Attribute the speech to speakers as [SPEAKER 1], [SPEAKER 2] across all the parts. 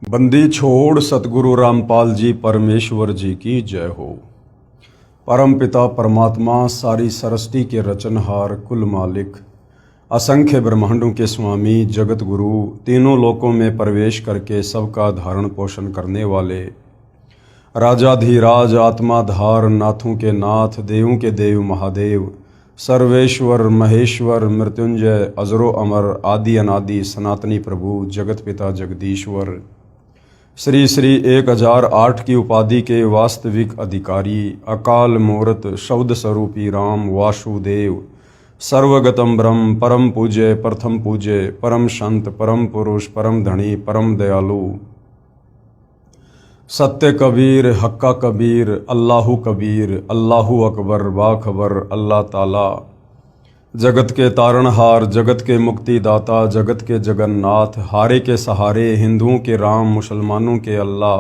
[SPEAKER 1] बंदी छोड़ सतगुरु रामपाल जी परमेश्वर जी की जय हो। परम पिता परमात्मा सारी सृष्टि के रचनहार कुल मालिक असंख्य ब्रह्मांडों के स्वामी जगत गुरु तीनों लोकों में प्रवेश करके सबका धारण पोषण करने वाले राजाधिराज आत्माधार नाथों के नाथ देवों के देव महादेव सर्वेश्वर महेश्वर मृत्युंजय अजरो अमर आदि अनादि सनातनी प्रभु जगत पिता जगदीश्वर श्री श्री 1008 की उपाधि के वास्तविक अधिकारी अकाल मूर्त शब्द स्वरूपी राम वासुदेव सर्वगतम ब्रह्म परम पूज्य प्रथम पूज्य परम संत परम पुरुष परम धनी परम दयालु सत्य कबीर हक्का कबीर अल्लाहु अकबर बाखबर अल्लाह ताला जगत के तारणहार जगत के मुक्तिदाता जगत के जगन्नाथ हारे के सहारे हिंदुओं के राम मुसलमानों के अल्लाह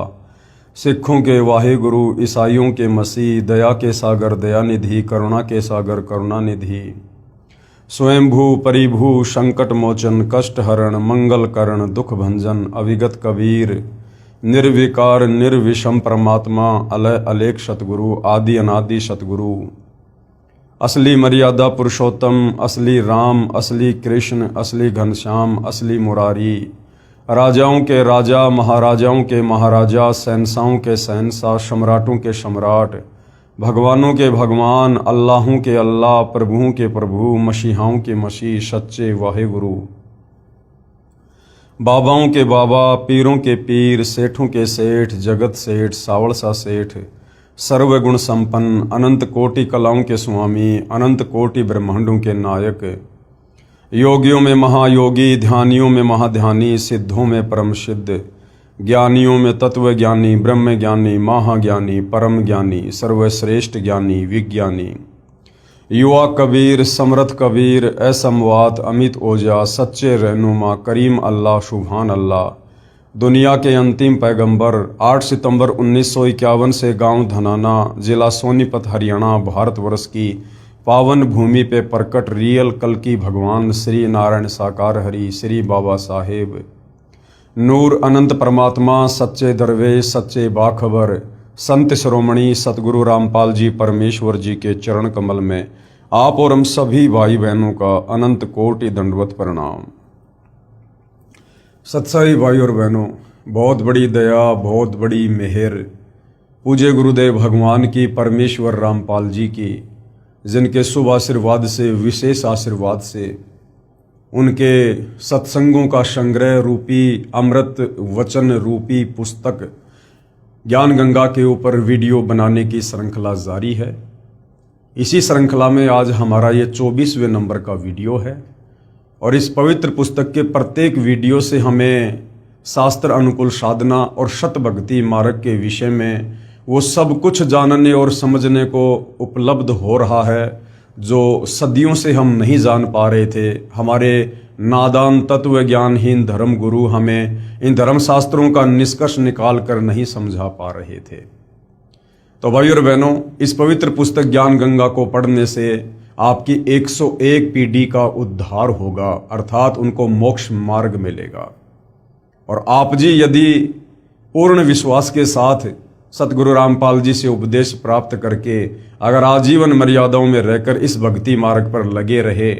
[SPEAKER 1] सिखों के वाहिगुरु ईसाइयों के मसीह दया के सागर दयानिधि करुणा के सागर करुणानिधि स्वयंभू परिभू संकट मोचन कष्ट हरण मंगल करण दुख भंजन अविगत कबीर निर्विकार निर्विषम परमात्मा अलय अलेख सतगुरु आदि अनादि सतगुरु असली मर्यादा पुरुषोत्तम असली राम असली कृष्ण असली घनश्याम असली मुरारी राजाओं के राजा महाराजाओं के महाराजा शहंशाहों के शहंशाह सम्राटों के सम्राट भगवानों के भगवान अल्लाहों के अल्लाह प्रभुओं के प्रभु मसीहाओं के मसीह सच्चे वाहिगुरु बाबाओं के बाबा पीरों के पीर सेठों के सेठ जगत सेठ सावड़सा सेठ सर्वगुण संपन्न अनंत कोटि कलाओं के स्वामी अनंत कोटि ब्रह्मांडों के नायक योगियों में महायोगी ध्यानियों में महाध्यानी सिद्धों में परम सिद्ध ज्ञानियों में तत्व ज्ञानी ब्रह्म ज्ञानी महाज्ञानी परम ज्ञानी सर्वश्रेष्ठ ज्ञानी विज्ञानी युवा कबीर समर्थ कबीर असमवात अमित ओजा सच्चे रहनुमा करीम अल्लाह सुभान अल्लाह दुनिया के अंतिम पैगंबर 8 सितंबर 1951 से गांव धनाना जिला सोनीपत हरियाणा भारतवर्ष की पावन भूमि पे प्रकट रियल कल की भगवान श्री नारायण साकार हरि श्री बाबा साहेब नूर अनंत परमात्मा सच्चे दरवेश सच्चे बाखबर संत शिरोमणि सतगुरु रामपाल जी परमेश्वर जी के चरण कमल में आप और हम सभी भाई बहनों का अनंत कोटि दंडवत प्रणाम। सत्साई भाई और बहनों, बहुत बड़ी दया बहुत बड़ी मेहर पूज्य गुरुदेव भगवान की परमेश्वर रामपाल जी की जिनके शुभ आशीर्वाद से विशेष आशीर्वाद से उनके सत्संगों का संग्रह रूपी अमृत वचन रूपी पुस्तक ज्ञान गंगा के ऊपर वीडियो बनाने की श्रृंखला जारी है। इसी श्रृंखला में आज हमारा ये 24वें नंबर का वीडियो है और इस पवित्र पुस्तक के प्रत्येक वीडियो से हमें शास्त्र अनुकूल साधना और शत भक्ति मार्ग के विषय में वो सब कुछ जानने और समझने को उपलब्ध हो रहा है जो सदियों से हम नहीं जान पा रहे थे। हमारे नादान तत्व ज्ञानहीन धर्म गुरु हमें इन धर्म शास्त्रों का निष्कर्ष निकाल कर नहीं समझा पा रहे थे। तो भाई और बहनों, इस पवित्र पुस्तक ज्ञान गंगा को पढ़ने से आपकी 101 पीढ़ी का उद्धार होगा, अर्थात उनको मोक्ष मार्ग मिलेगा। और आप जी यदि पूर्ण विश्वास के साथ सतगुरु रामपाल जी से उपदेश प्राप्त करके अगर आजीवन मर्यादाओं में रहकर इस भक्ति मार्ग पर लगे रहे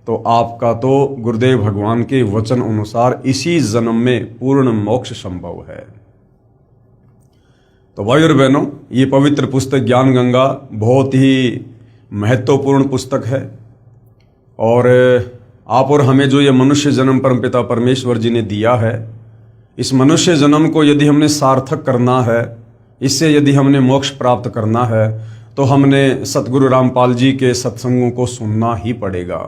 [SPEAKER 1] तो आपका तो गुरुदेव भगवान के वचन अनुसार इसी जन्म में पूर्ण मोक्ष संभव है। तो भाई और बहनों, ये पवित्र पुस्तक ज्ञान गंगा बहुत ही महत्वपूर्ण पुस्तक है और आप और हमें जो ये मनुष्य जन्म परमपिता परमेश्वर जी ने दिया है, इस मनुष्य जन्म को यदि हमने सार्थक करना है, इससे यदि हमने मोक्ष प्राप्त करना है तो हमने सतगुरु रामपाल जी के सत्संगों को सुनना ही पड़ेगा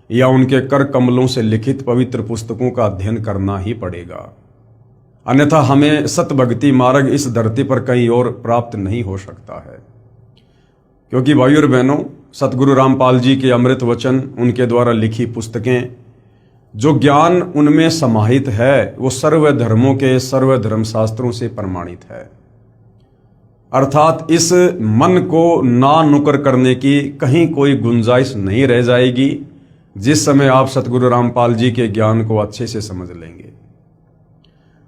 [SPEAKER 1] या उनके कर कमलों से लिखित पवित्र पुस्तकों का अध्ययन करना ही पड़ेगा। अन्यथा हमें सत भक्ति मार्ग इस धरती पर कहीं और प्राप्त नहीं हो सकता है। क्योंकि भाई और बहनों, सतगुरु रामपाल जी के अमृत वचन उनके द्वारा लिखी पुस्तकें जो ज्ञान उनमें समाहित है वो सर्व धर्मों के सर्व धर्म शास्त्रों से प्रमाणित है। अर्थात इस मन को ना नुकर करने की कहीं कोई गुंजाइश नहीं रह जाएगी जिस समय आप सतगुरु रामपाल जी के ज्ञान को अच्छे से समझ लेंगे।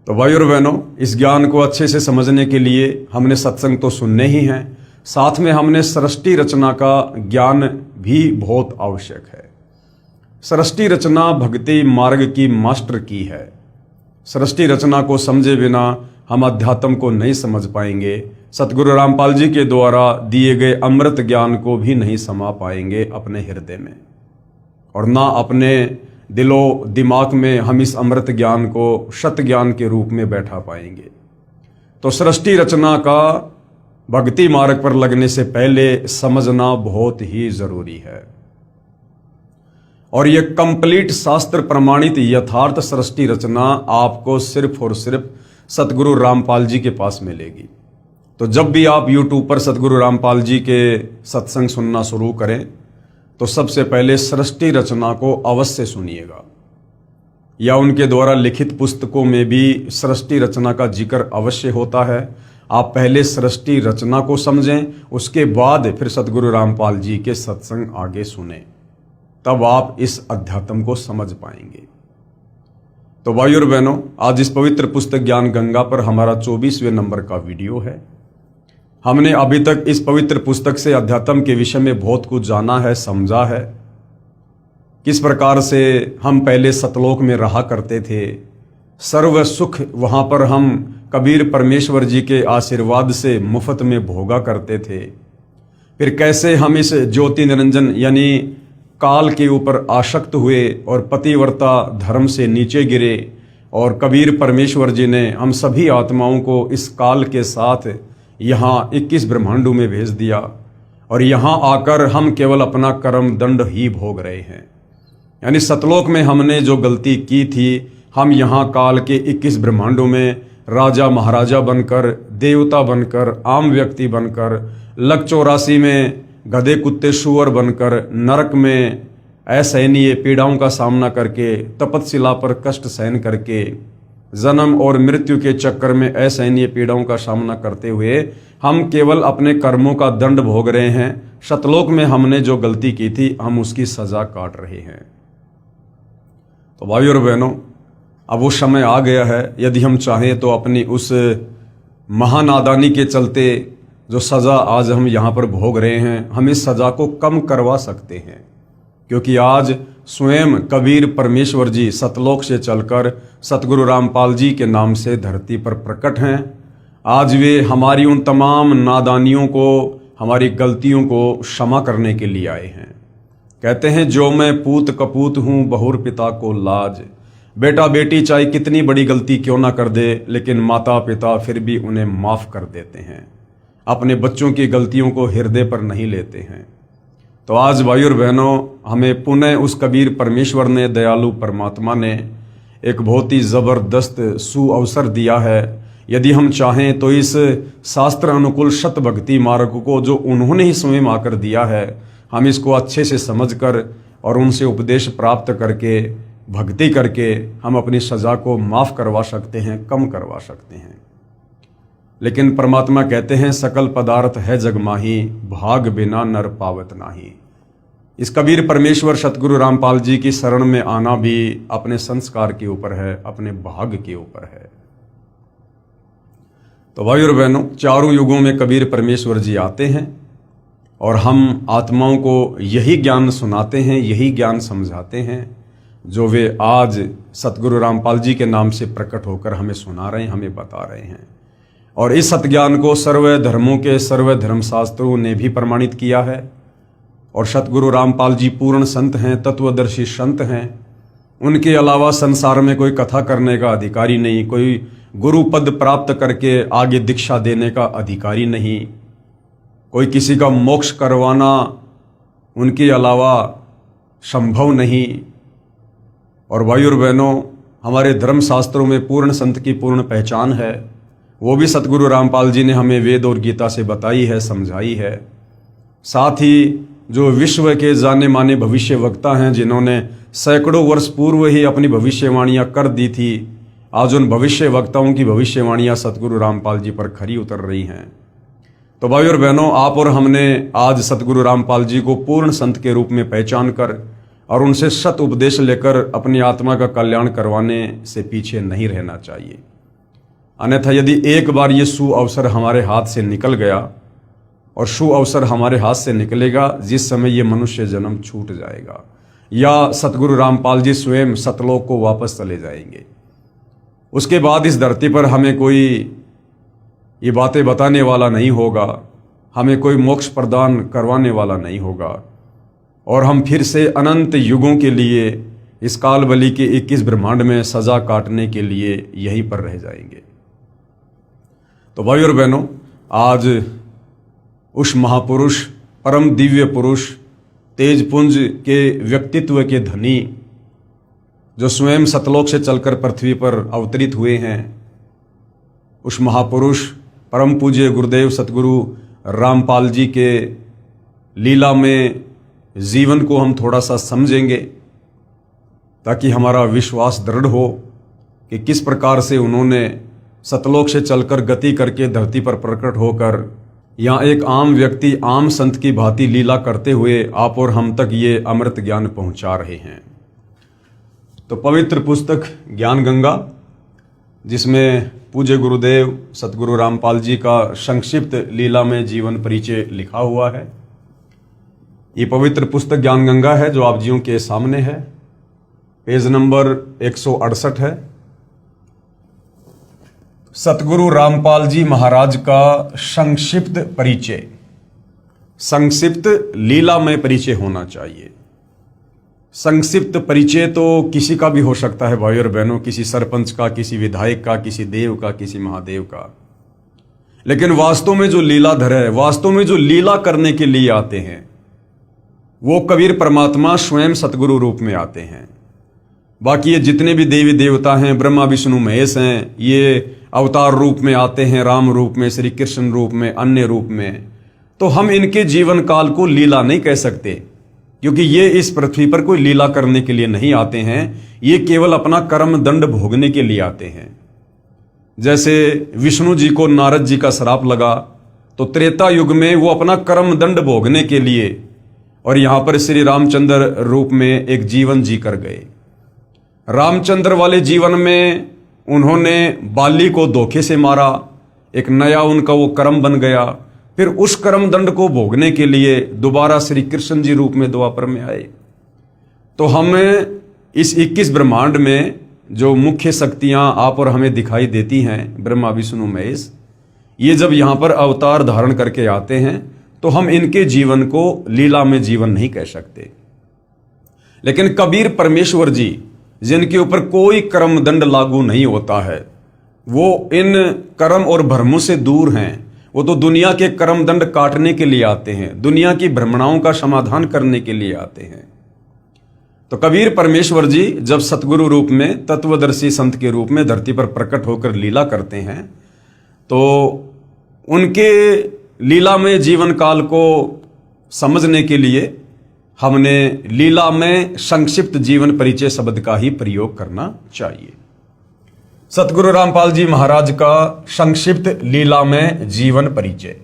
[SPEAKER 1] तो भाई और बहनों, इस ज्ञान को अच्छे से समझने के लिए हमने सत्संग तो सुनने ही हैं, साथ में हमने सृष्टि रचना का ज्ञान भी बहुत आवश्यक है। सृष्टि रचना भक्ति मार्ग की मास्टर की है। सृष्टि रचना को समझे बिना हम अध्यात्म को नहीं समझ पाएंगे, सतगुरु रामपाल जी के द्वारा दिए गए अमृत ज्ञान को भी नहीं समा पाएंगे अपने हृदय में, और ना अपने दिलो दिमाग में हम इस अमृत ज्ञान को शत ज्ञान के रूप में बैठा पाएंगे। तो सृष्टि रचना का भक्ति मार्ग पर लगने से पहले समझना बहुत ही जरूरी है, और यह कंप्लीट शास्त्र प्रमाणित यथार्थ सृष्टि रचना आपको सिर्फ और सिर्फ सतगुरु रामपाल जी के पास मिलेगी। तो जब भी आप YouTube पर सतगुरु रामपाल जी के सत्संग सुनना शुरू करें तो सबसे पहले सृष्टि रचना को अवश्य सुनिएगा, या उनके द्वारा लिखित पुस्तकों में भी सृष्टि रचना का जिक्र अवश्य होता है। आप पहले सृष्टि रचना को समझें, उसके बाद फिर सतगुरु रामपाल जी के सत्संग आगे सुने, तब आप इस अध्यात्म को समझ पाएंगे। तो भाई और बहनों, आज इस पवित्र पुस्तक ज्ञान गंगा पर हमारा 24वें नंबर का वीडियो है। हमने अभी तक इस पवित्र पुस्तक से अध्यात्म के विषय में बहुत कुछ जाना है, समझा है। किस प्रकार से हम पहले सतलोक में रहा करते थे, सर्व सुख वहां पर हम कबीर परमेश्वर जी के आशीर्वाद से मुफ्त में भोगा करते थे। फिर कैसे हम इस ज्योति निरंजन यानी काल के ऊपर आसक्त हुए और पतिव्रता धर्म से नीचे गिरे, और कबीर परमेश्वर जी ने हम सभी आत्माओं को इस काल के साथ यहाँ 21 ब्रह्मांडों में भेज दिया, और यहाँ आकर हम केवल अपना कर्म दंड ही भोग रहे हैं। यानी सतलोक में हमने जो गलती की थी, हम यहाँ काल के 21 ब्रह्मांडों में राजा महाराजा बनकर, देवता बनकर, आम व्यक्ति बनकर, लक 84 में गधे कुत्ते शुअर बनकर, नरक में असहनीय पीड़ाओं का सामना करके, तपतशिला पर कष्ट सहन करके, जन्म और मृत्यु के चक्कर में असहनीय पीड़ाओं का सामना करते हुए हम केवल अपने कर्मों का दंड भोग रहे हैं। सतलोक में हमने जो गलती की थी, हम उसकी सजा काट रहे हैं। तो भाई और बहनों, अब वो समय आ गया है, यदि हम चाहें तो अपनी उस महानादानी के चलते जो सजा आज हम यहाँ पर भोग रहे हैं, हम इस सजा को कम करवा सकते हैं। क्योंकि आज स्वयं कबीर परमेश्वर जी सतलोक से चलकर सतगुरु रामपाल जी के नाम से धरती पर प्रकट हैं। आज वे हमारी उन तमाम नादानियों को, हमारी गलतियों को क्षमा करने के लिए आए हैं। कहते हैं, जो मैं पूत कपूत हूँ बहुर पिता को लाज। बेटा बेटी चाहे कितनी बड़ी गलती क्यों ना कर दे, लेकिन माता पिता फिर भी उन्हें माफ कर देते हैं, अपने बच्चों की गलतियों को हृदय पर नहीं लेते हैं। तो आज भाई और बहनों, हमें पुनः उस कबीर परमेश्वर ने, दयालु परमात्मा ने एक बहुत ही ज़बरदस्त सुअवसर दिया है। यदि हम चाहें तो इस शास्त्र अनुकूल शत भक्ति मार्ग को जो उन्होंने ही स्वयं आकर दिया है, हम इसको अच्छे से समझकर और उनसे उपदेश प्राप्त करके, भक्ति करके हम अपनी सजा को माफ़ करवा सकते हैं, कम करवा सकते हैं। लेकिन परमात्मा कहते हैं, सकल पदार्थ है जग माही, भाग बिना नर पावत नाही। इस कबीर परमेश्वर सतगुरु रामपाल जी की शरण में आना भी अपने संस्कार के ऊपर है, अपने भाग के ऊपर है। तो भाई और बहनों, चारों युगों में कबीर परमेश्वर जी आते हैं और हम आत्माओं को यही ज्ञान सुनाते हैं, यही ज्ञान समझाते हैं जो वे आज सतगुरु रामपाल जी के नाम से प्रकट होकर हमें सुना रहे हैं, हमें बता रहे हैं। और इस सतज्ञान को सर्व धर्मों के सर्व धर्मशास्त्रों ने भी प्रमाणित किया है। और सतगुरु रामपाल जी पूर्ण संत हैं, तत्वदर्शी संत हैं। उनके अलावा संसार में कोई कथा करने का अधिकारी नहीं, कोई गुरु पद प्राप्त करके आगे दीक्षा देने का अधिकारी नहीं, कोई किसी का मोक्ष करवाना उनके अलावा संभव नहीं। और भाई और बहनों, हमारे धर्मशास्त्रों में पूर्ण संत की पूर्ण पहचान है, वो भी सतगुरु रामपाल जी ने हमें वेद और गीता से बताई है, समझाई है। साथ ही जो विश्व के जाने माने भविष्य वक्ता हैं, जिन्होंने सैकड़ों वर्ष पूर्व ही अपनी भविष्यवाणियां कर दी थी, आज उन भविष्य वक्ताओं की भविष्यवाणियां सतगुरु रामपाल जी पर खरी उतर रही हैं। तो भाई और बहनों, आप और हमने आज सतगुरु रामपाल जी को पूर्ण संत के रूप में पहचान कर और उनसे सत उपदेश लेकर अपनी आत्मा का कल्याण करवाने से पीछे नहीं रहना चाहिए। अन्यथा यदि एक बार ये सुअवसर हमारे हाथ से निकल गया, और सुअवसर हमारे हाथ से निकलेगा जिस समय ये मनुष्य जन्म छूट जाएगा, या सतगुरु रामपाल जी स्वयं सतलोक को वापस चले जाएंगे। उसके बाद इस धरती पर हमें कोई ये बातें बताने वाला नहीं होगा, हमें कोई मोक्ष प्रदान करवाने वाला नहीं होगा, और हम फिर से अनंत युगों के लिए इस काल बलि के 21 ब्रह्मांड में सजा काटने के लिए यहीं पर रह जाएंगे। तो भाई और बहनों, आज उस महापुरुष, परम दिव्य पुरुष, तेजपुंज के व्यक्तित्व के धनी, जो स्वयं सतलोक से चलकर पृथ्वी पर अवतरित हुए हैं, उस महापुरुष परम पूज्य गुरुदेव सतगुरु रामपाल जी के लीला में जीवन को हम थोड़ा सा समझेंगे, ताकि हमारा विश्वास दृढ़ हो कि किस प्रकार से उन्होंने सतलोक से चलकर गति करके धरती पर प्रकट होकर यहाँ एक आम व्यक्ति, आम संत की भांति लीला करते हुए आप और हम तक ये अमृत ज्ञान पहुंचा रहे हैं। तो पवित्र पुस्तक ज्ञान गंगा, जिसमें पूज्य गुरुदेव सतगुरु रामपाल जी का संक्षिप्त लीला में जीवन परिचय लिखा हुआ है, ये पवित्र पुस्तक ज्ञान गंगा है जो आप जियों के सामने है। पेज नंबर 168 है। सतगुरु रामपाल जी महाराज का संक्षिप्त परिचय, संक्षिप्त लीला में परिचय होना चाहिए। संक्षिप्त परिचय तो किसी का भी हो सकता है भाई और बहनों, किसी सरपंच का, किसी विधायक का, किसी देव का, किसी महादेव का, लेकिन वास्तव में जो लीलाधर है, वास्तव में जो लीला करने के लिए आते हैं, वो कबीर परमात्मा स्वयं सतगुरु रूप में आते हैं। बाकी ये जितने भी देवी देवता हैं, ब्रह्मा विष्णु महेश हैं, ये अवतार रूप में आते हैं, राम रूप में, श्री कृष्ण रूप में, अन्य रूप में। तो हम इनके जीवन काल को लीला नहीं कह सकते, क्योंकि ये इस पृथ्वी पर कोई लीला करने के लिए नहीं आते हैं, ये केवल अपना कर्म दंड भोगने के लिए आते हैं। जैसे विष्णु जी को नारद जी का श्राप लगा, तो त्रेता युग में वो अपना कर्म दंड भोगने के लिए और यहां पर श्री रामचंद्र रूप में एक जीवन जी कर गए। रामचंद्र वाले जीवन में उन्होंने बाली को धोखे से मारा, एक नया उनका वो कर्म बन गया। फिर उस कर्म दंड को भोगने के लिए दोबारा श्री कृष्ण जी रूप में द्वापर में आए। तो हमें इस 21 ब्रह्मांड में जो मुख्य शक्तियां आप और हमें दिखाई देती हैं, ब्रह्मा विष्णु महेश, ये जब यहां पर अवतार धारण करके आते हैं, तो हम इनके जीवन को लीला में जीवन नहीं कह सकते। लेकिन कबीर परमेश्वर जी, जिनके ऊपर कोई कर्म दंड लागू नहीं होता है, वो इन कर्म और भ्रमों से दूर हैं। वो तो दुनिया के कर्म दंड काटने के लिए आते हैं, दुनिया की भ्रमणाओं का समाधान करने के लिए आते हैं। तो कबीर परमेश्वर जी जब सतगुरु रूप में, तत्वदर्शी संत के रूप में धरती पर प्रकट होकर लीला करते हैं, तो उनके लीला में जीवन काल को समझने के लिए हमने लीला में संक्षिप्त जीवन परिचय शब्द का ही प्रयोग करना चाहिए। सतगुरु रामपाल जी महाराज का संक्षिप्त लीला में जीवन परिचय।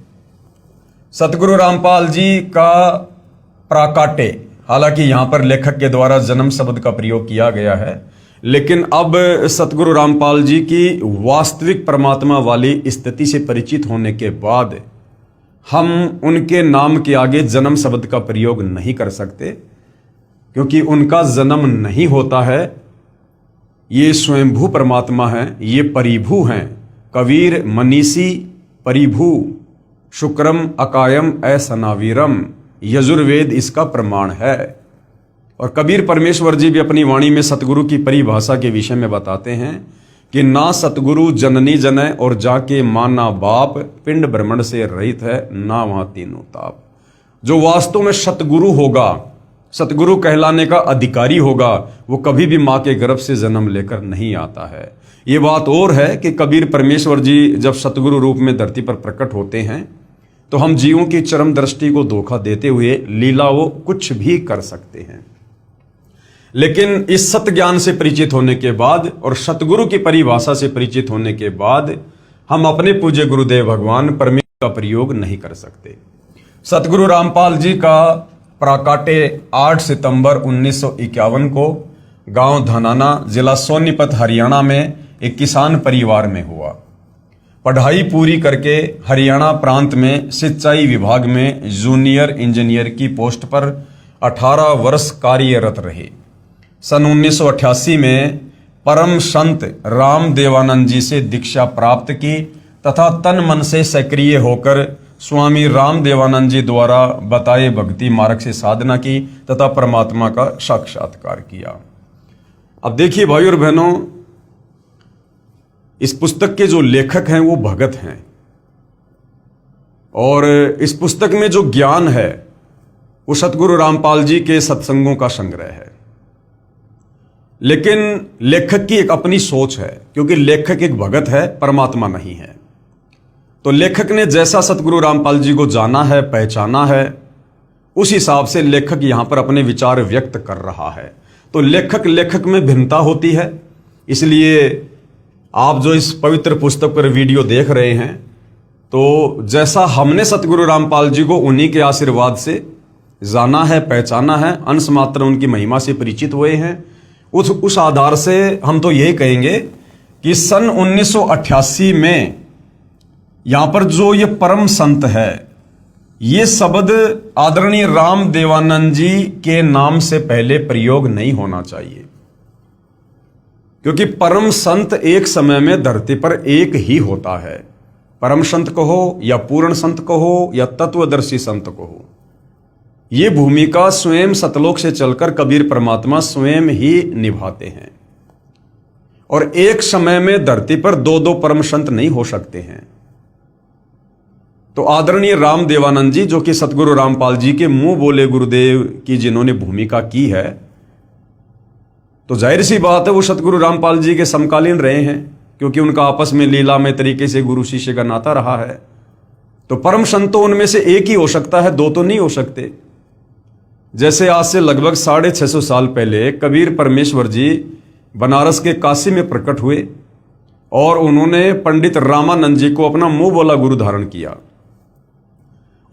[SPEAKER 1] सतगुरु रामपाल जी का प्राकाटे, हालांकि यहां पर लेखक के द्वारा जन्म शब्द का प्रयोग किया गया है, लेकिन अब सतगुरु रामपाल जी की वास्तविक परमात्मा वाली स्थिति से परिचित होने के बाद हम उनके नाम के आगे जन्म शब्द का प्रयोग नहीं कर सकते, क्योंकि उनका जन्म नहीं होता है। ये स्वयंभू परमात्मा हैं, ये परिभू हैं। कबीर मनीषी परिभू, शुक्रम अकायम असनावीरम, यजुर्वेद इसका प्रमाण है। और कबीर परमेश्वर जी भी अपनी वाणी में सतगुरु की परिभाषा के विषय में बताते हैं कि ना सतगुरु जननी जनय और जाके माना बाप, पिंड ब्रह्मण से रहित है ना वहां तीनों ताप। जो वास्तव में सतगुरु होगा, सतगुरु कहलाने का अधिकारी होगा, वो कभी भी मां के गर्भ से जन्म लेकर नहीं आता है। ये बात और है कि कबीर परमेश्वर जी जब सतगुरु रूप में धरती पर प्रकट होते हैं, तो हम जीवों की चरम दृष्टि को धोखा देते हुए लीला वो कुछ भी कर सकते हैं। लेकिन इस सत्य ज्ञान से परिचित होने के बाद और सतगुरु की परिभाषा से परिचित होने के बाद हम अपने पूज्य गुरुदेव भगवान परमेश्वर का प्रयोग नहीं कर सकते। सतगुरु रामपाल जी का प्राकाटे 8 सितंबर 1951 को गांव धनाना, जिला सोनीपत, हरियाणा में एक किसान परिवार में हुआ। पढ़ाई पूरी करके हरियाणा प्रांत में सिंचाई विभाग में जूनियर इंजीनियर की पोस्ट पर 18 वर्ष कार्यरत रहे। सन 1988 में परम संत राम देवानंद जी से दीक्षा प्राप्त की तथा तन मन से सक्रिय होकर स्वामी राम देवानंद जी द्वारा बताए भक्ति मार्ग से साधना की तथा परमात्मा का साक्षात्कार किया। अब देखिए भाई और बहनों, इस पुस्तक के जो लेखक हैं वो भगत हैं और इस पुस्तक में जो ज्ञान है वो सतगुरु रामपाल जी के सत्संगों का संग्रह है। लेकिन लेखक की एक अपनी सोच है, क्योंकि लेखक एक भगत है, परमात्मा नहीं है। तो लेखक ने जैसा सतगुरु रामपाल जी को जाना है, पहचाना है, उस हिसाब से लेखक यहां पर अपने विचार व्यक्त कर रहा है। तो लेखक में भिन्नता होती है। इसलिए आप जो इस पवित्र पुस्तक पर वीडियो देख रहे हैं, तो जैसा हमने सतगुरु रामपाल जी को उन्हीं के आशीर्वाद से जाना है, पहचाना है, अंश मात्र उनकी महिमा से परिचित हुए हैं, उस आधार से हम तो यही कहेंगे कि सन 1988 में यहां पर जो ये परम संत है, ये शब्द आदरणीय राम देवानंद जी के नाम से पहले प्रयोग नहीं होना चाहिए, क्योंकि परम संत एक समय में धरती पर एक ही होता है। परम संत कहो या पूर्ण संत कहो या तत्वदर्शी संत कहो, ये भूमिका स्वयं सतलोक से चलकर कबीर परमात्मा स्वयं ही निभाते हैं। और एक समय में धरती पर दो परम संत नहीं हो सकते हैं। तो आदरणीय राम देवानंद जी, जो कि सतगुरु रामपाल जी के मुंह बोले गुरुदेव की जिन्होंने भूमिका की है, तो जाहिर सी बात है वो सतगुरु रामपाल जी के समकालीन रहे हैं, क्योंकि उनका आपस में लीला में तरीके से गुरु शिष्य का नाता रहा है। तो परम संत तो उनमें से एक ही हो सकता है, दो तो नहीं हो सकते। जैसे आज से लगभग 650 साल पहले कबीर परमेश्वर जी बनारस के काशी में प्रकट हुए और उन्होंने पंडित रामानंद जी को अपना मुंह बोला गुरु धारण किया।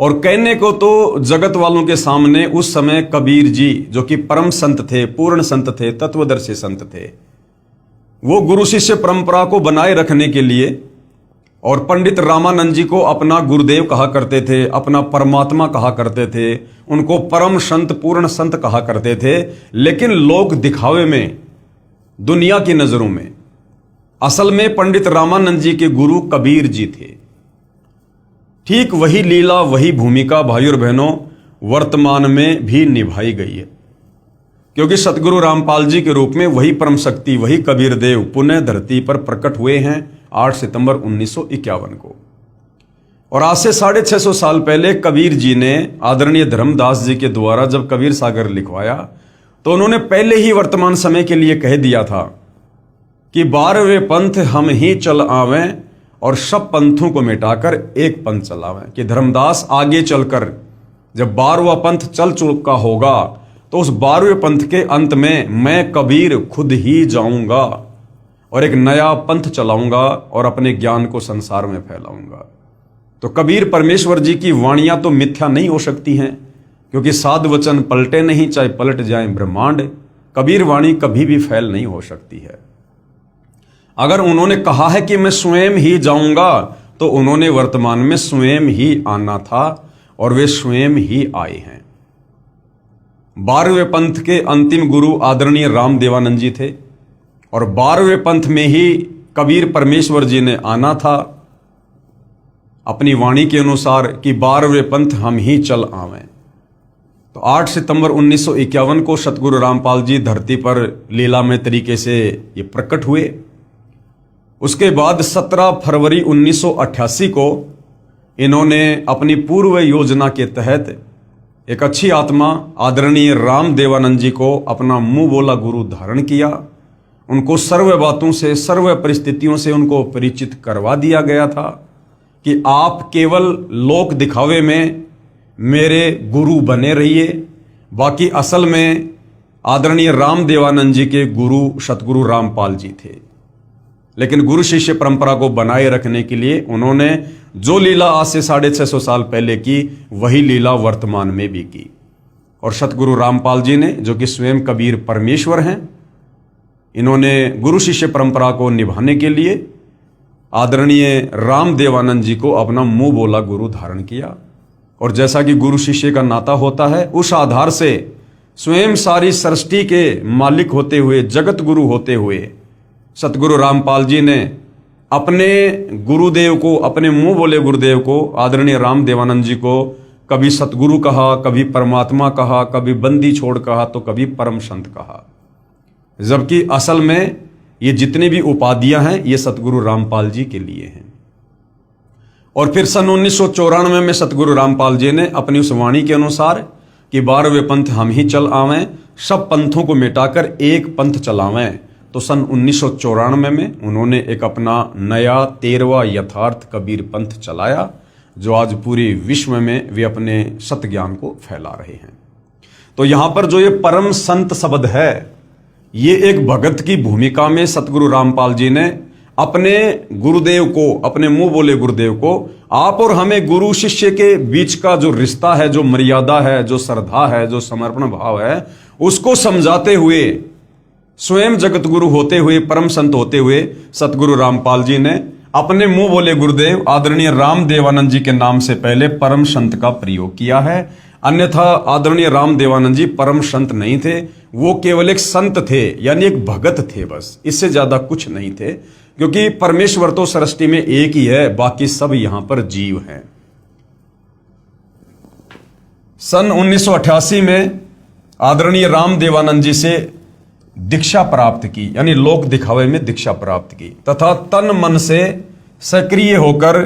[SPEAKER 1] और कहने को तो जगत वालों के सामने उस समय कबीर जी, जो कि परम संत थे, पूर्ण संत थे, तत्वदर्शी संत थे, वो गुरु शिष्य परंपरा को बनाए रखने के लिए और पंडित रामानंद जी को अपना गुरुदेव कहा करते थे, अपना परमात्मा कहा करते थे, उनको परम संत, पूर्ण संत कहा करते थे। लेकिन लोग दिखावे में, दुनिया की नजरों में, असल में पंडित रामानंद जी के गुरु कबीर जी थे। ठीक वही लीला, वही भूमिका भाई और बहनों वर्तमान में भी निभाई गई है, क्योंकि सतगुरु रामपाल जी के रूप में वही परम शक्ति, वही कबीर देव पुनः धरती पर प्रकट हुए हैं 8 सितंबर 1951 को। और आज से 650 साल पहले कबीर जी ने आदरणीय धर्मदास जी के द्वारा जब कबीर सागर लिखवाया, तो उन्होंने पहले ही वर्तमान समय के लिए कह दिया था कि 12वें पंथ हम ही चल आवें और सब पंथों को मिटाकर एक पंथ चलावें। कि धर्मदास आगे चलकर जब 12वां पंथ चल चुका होगा, तो उस 12वें पंथ के अंत में मैं कबीर खुद ही जाऊंगा और एक नया पंथ चलाऊंगा और अपने ज्ञान को संसार में फैलाऊंगा। तो कबीर परमेश्वर जी की वाणियां तो मिथ्या नहीं हो सकती हैं, क्योंकि साध वचन पलटे नहीं, चाहे पलट जाए ब्रह्मांड। कबीर वाणी कभी भी फैल नहीं हो सकती है। अगर उन्होंने कहा है कि मैं स्वयं ही जाऊंगा, तो उन्होंने वर्तमान में स्वयं ही आना था और वे स्वयं ही आए हैं। 12वें पंथ के अंतिम गुरु आदरणीय राम देवानंद जी थे और 12वें पंथ में ही कबीर परमेश्वर जी ने आना था अपनी वाणी के अनुसार कि 12वें पंथ हम ही चल आवें। तो 8 सितंबर 1951 को सतगुरु रामपाल जी धरती पर लीलामय तरीके से ये प्रकट हुए। उसके बाद 17 फरवरी 1988 को इन्होंने अपनी पूर्व योजना के तहत एक अच्छी आत्मा आदरणीय राम देवानंद जी को अपना मुंह बोला गुरु धारण किया। उनको सर्व बातों से, सर्व परिस्थितियों से उनको परिचित करवा दिया गया था कि आप केवल लोक दिखावे में मेरे गुरु बने रहिए, बाकी असल में आदरणीय राम देवानंद जी के गुरु सतगुरु रामपाल जी थे। लेकिन गुरु शिष्य परंपरा को बनाए रखने के लिए उन्होंने जो लीला आज से 650 साल पहले की, वही लीला वर्तमान में भी की। और सतगुरु रामपाल जी ने, जो कि स्वयं कबीर परमेश्वर हैं, इन्होंने गुरु शिष्य परंपरा को निभाने के लिए आदरणीय राम देवानंद जी को अपना मुंह बोला गुरु धारण किया। और जैसा कि गुरु शिष्य का नाता होता है, उस आधार से स्वयं सारी सृष्टि के मालिक होते हुए, जगत गुरु होते हुए सतगुरु रामपाल जी ने अपने गुरुदेव को, अपने मुंह बोले गुरुदेव को, आदरणीय राम देवानंद जी को कभी सतगुरु कहा, कभी परमात्मा कहा, कभी बंदी छोड़ कहा, तो कभी परम संत कहा। जबकि असल में ये जितनी भी उपाधियां हैं ये सतगुरु रामपाल जी के लिए हैं। और फिर सन 1994 में सतगुरु रामपाल जी ने अपनी उस वाणी के अनुसार कि 12वें पंथ हम ही चल आवें, सब पंथों को मिटाकर एक पंथ चलावें, तो सन 1994 में उन्होंने एक अपना नया 13वां यथार्थ कबीर पंथ चलाया, जो आज पूरे विश्व में वे अपने सत ज्ञान को फैला रहे हैं। तो यहां पर जो ये परम संत शब्द है, ये एक भगत की भूमिका में सतगुरु रामपाल जी ने अपने गुरुदेव को, अपने मुंह बोले गुरुदेव को, आप और हमें गुरु शिष्य के बीच का जो रिश्ता है, जो मर्यादा है, जो श्रद्धा है, जो समर्पण भाव है, उसको समझाते हुए, स्वयं जगत गुरु होते हुए, परम संत होते हुए सतगुरु रामपाल जी ने अपने मुंह बोले गुरुदेव आदरणीय राम देवानंद जी के नाम से पहले परम संत का प्रयोग किया है। अन्यथा आदरणीय राम देवानंद जी परम संत नहीं थे, वो केवल एक संत थे, यानी एक भगत थे, बस इससे ज्यादा कुछ नहीं थे। क्योंकि परमेश्वर तो सृष्टि में एक ही है, बाकी सब यहां पर जीव हैं। सन 1988 में आदरणीय राम देवानंद जी से दीक्षा प्राप्त की, यानी लोक दिखावे में दीक्षा प्राप्त की, तथा तन मन से सक्रिय होकर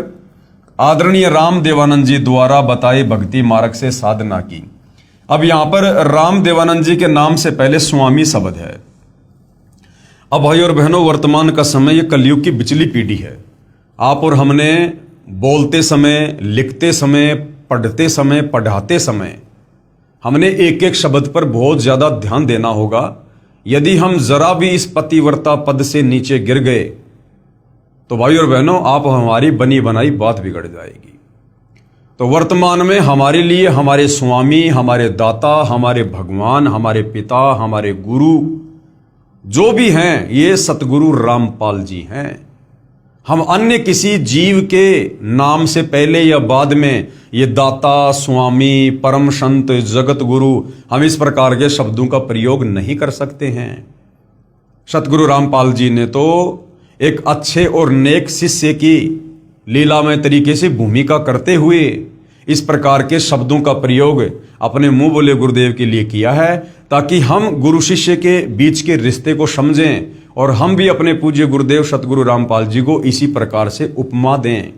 [SPEAKER 1] आदरणीय राम देवानंद जी द्वारा बताए भक्ति मार्ग से साधना की। अब यहां पर राम देवानंद जी के नाम से पहले स्वामी शब्द है। अब भाई और बहनों, वर्तमान का समय ये कलयुग की बिचली पीढ़ी है। आप और हमने बोलते समय, लिखते समय, पढ़ते समय, पढ़ाते समय हमने एक एक शब्द पर बहुत ज्यादा ध्यान देना होगा। यदि हम जरा भी इस पतिव्रता पद से नीचे गिर गए तो भाई और बहनों, आप हमारी बनी बनाई बात बिगड़ जाएगी। तो वर्तमान में हमारे लिए हमारे स्वामी, हमारे दाता, हमारे भगवान, हमारे पिता, हमारे गुरु जो भी हैं, ये सतगुरु रामपाल जी हैं। हम अन्य किसी जीव के नाम से पहले या बाद में ये दाता, स्वामी, परम संत, जगत गुरु, हम इस प्रकार के शब्दों का प्रयोग नहीं कर सकते हैं। सतगुरु रामपाल जी ने तो एक अच्छे और नेक शिष्य की लीलामय तरीके से भूमिका करते हुए इस प्रकार के शब्दों का प्रयोग अपने मुंह बोले गुरुदेव के लिए किया है, ताकि हम गुरु शिष्य के बीच के रिश्ते को समझें और हम भी अपने पूज्य गुरुदेव सतगुरु रामपाल जी को इसी प्रकार से उपमा दें।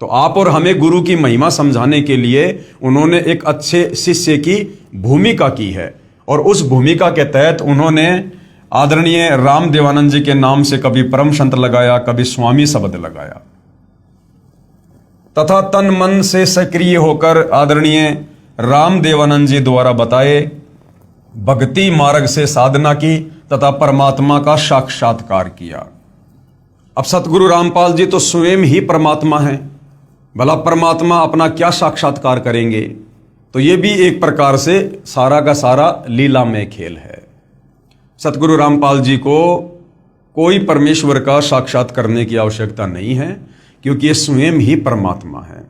[SPEAKER 1] तो आप और हमें गुरु की महिमा समझाने के लिए उन्होंने एक अच्छे शिष्य की भूमिका की है, और उस भूमिका के तहत उन्होंने आदरणीय राम देवानंद जी के नाम से कभी परम संत लगाया, कभी स्वामी शब्द लगाया, तथा तन मन से सक्रिय होकर आदरणीय राम देवानंद जी द्वारा बताए भक्ति मार्ग से साधना की तथा परमात्मा का साक्षात्कार किया। अब सतगुरु रामपाल जी तो स्वयं ही परमात्मा हैं, भला परमात्मा अपना क्या साक्षात्कार करेंगे? तो ये भी एक प्रकार से सारा का सारा लीलामय खेल है। सतगुरु रामपाल जी को कोई परमेश्वर का साक्षात करने की आवश्यकता नहीं है, क्योंकि ये स्वयं ही परमात्मा है।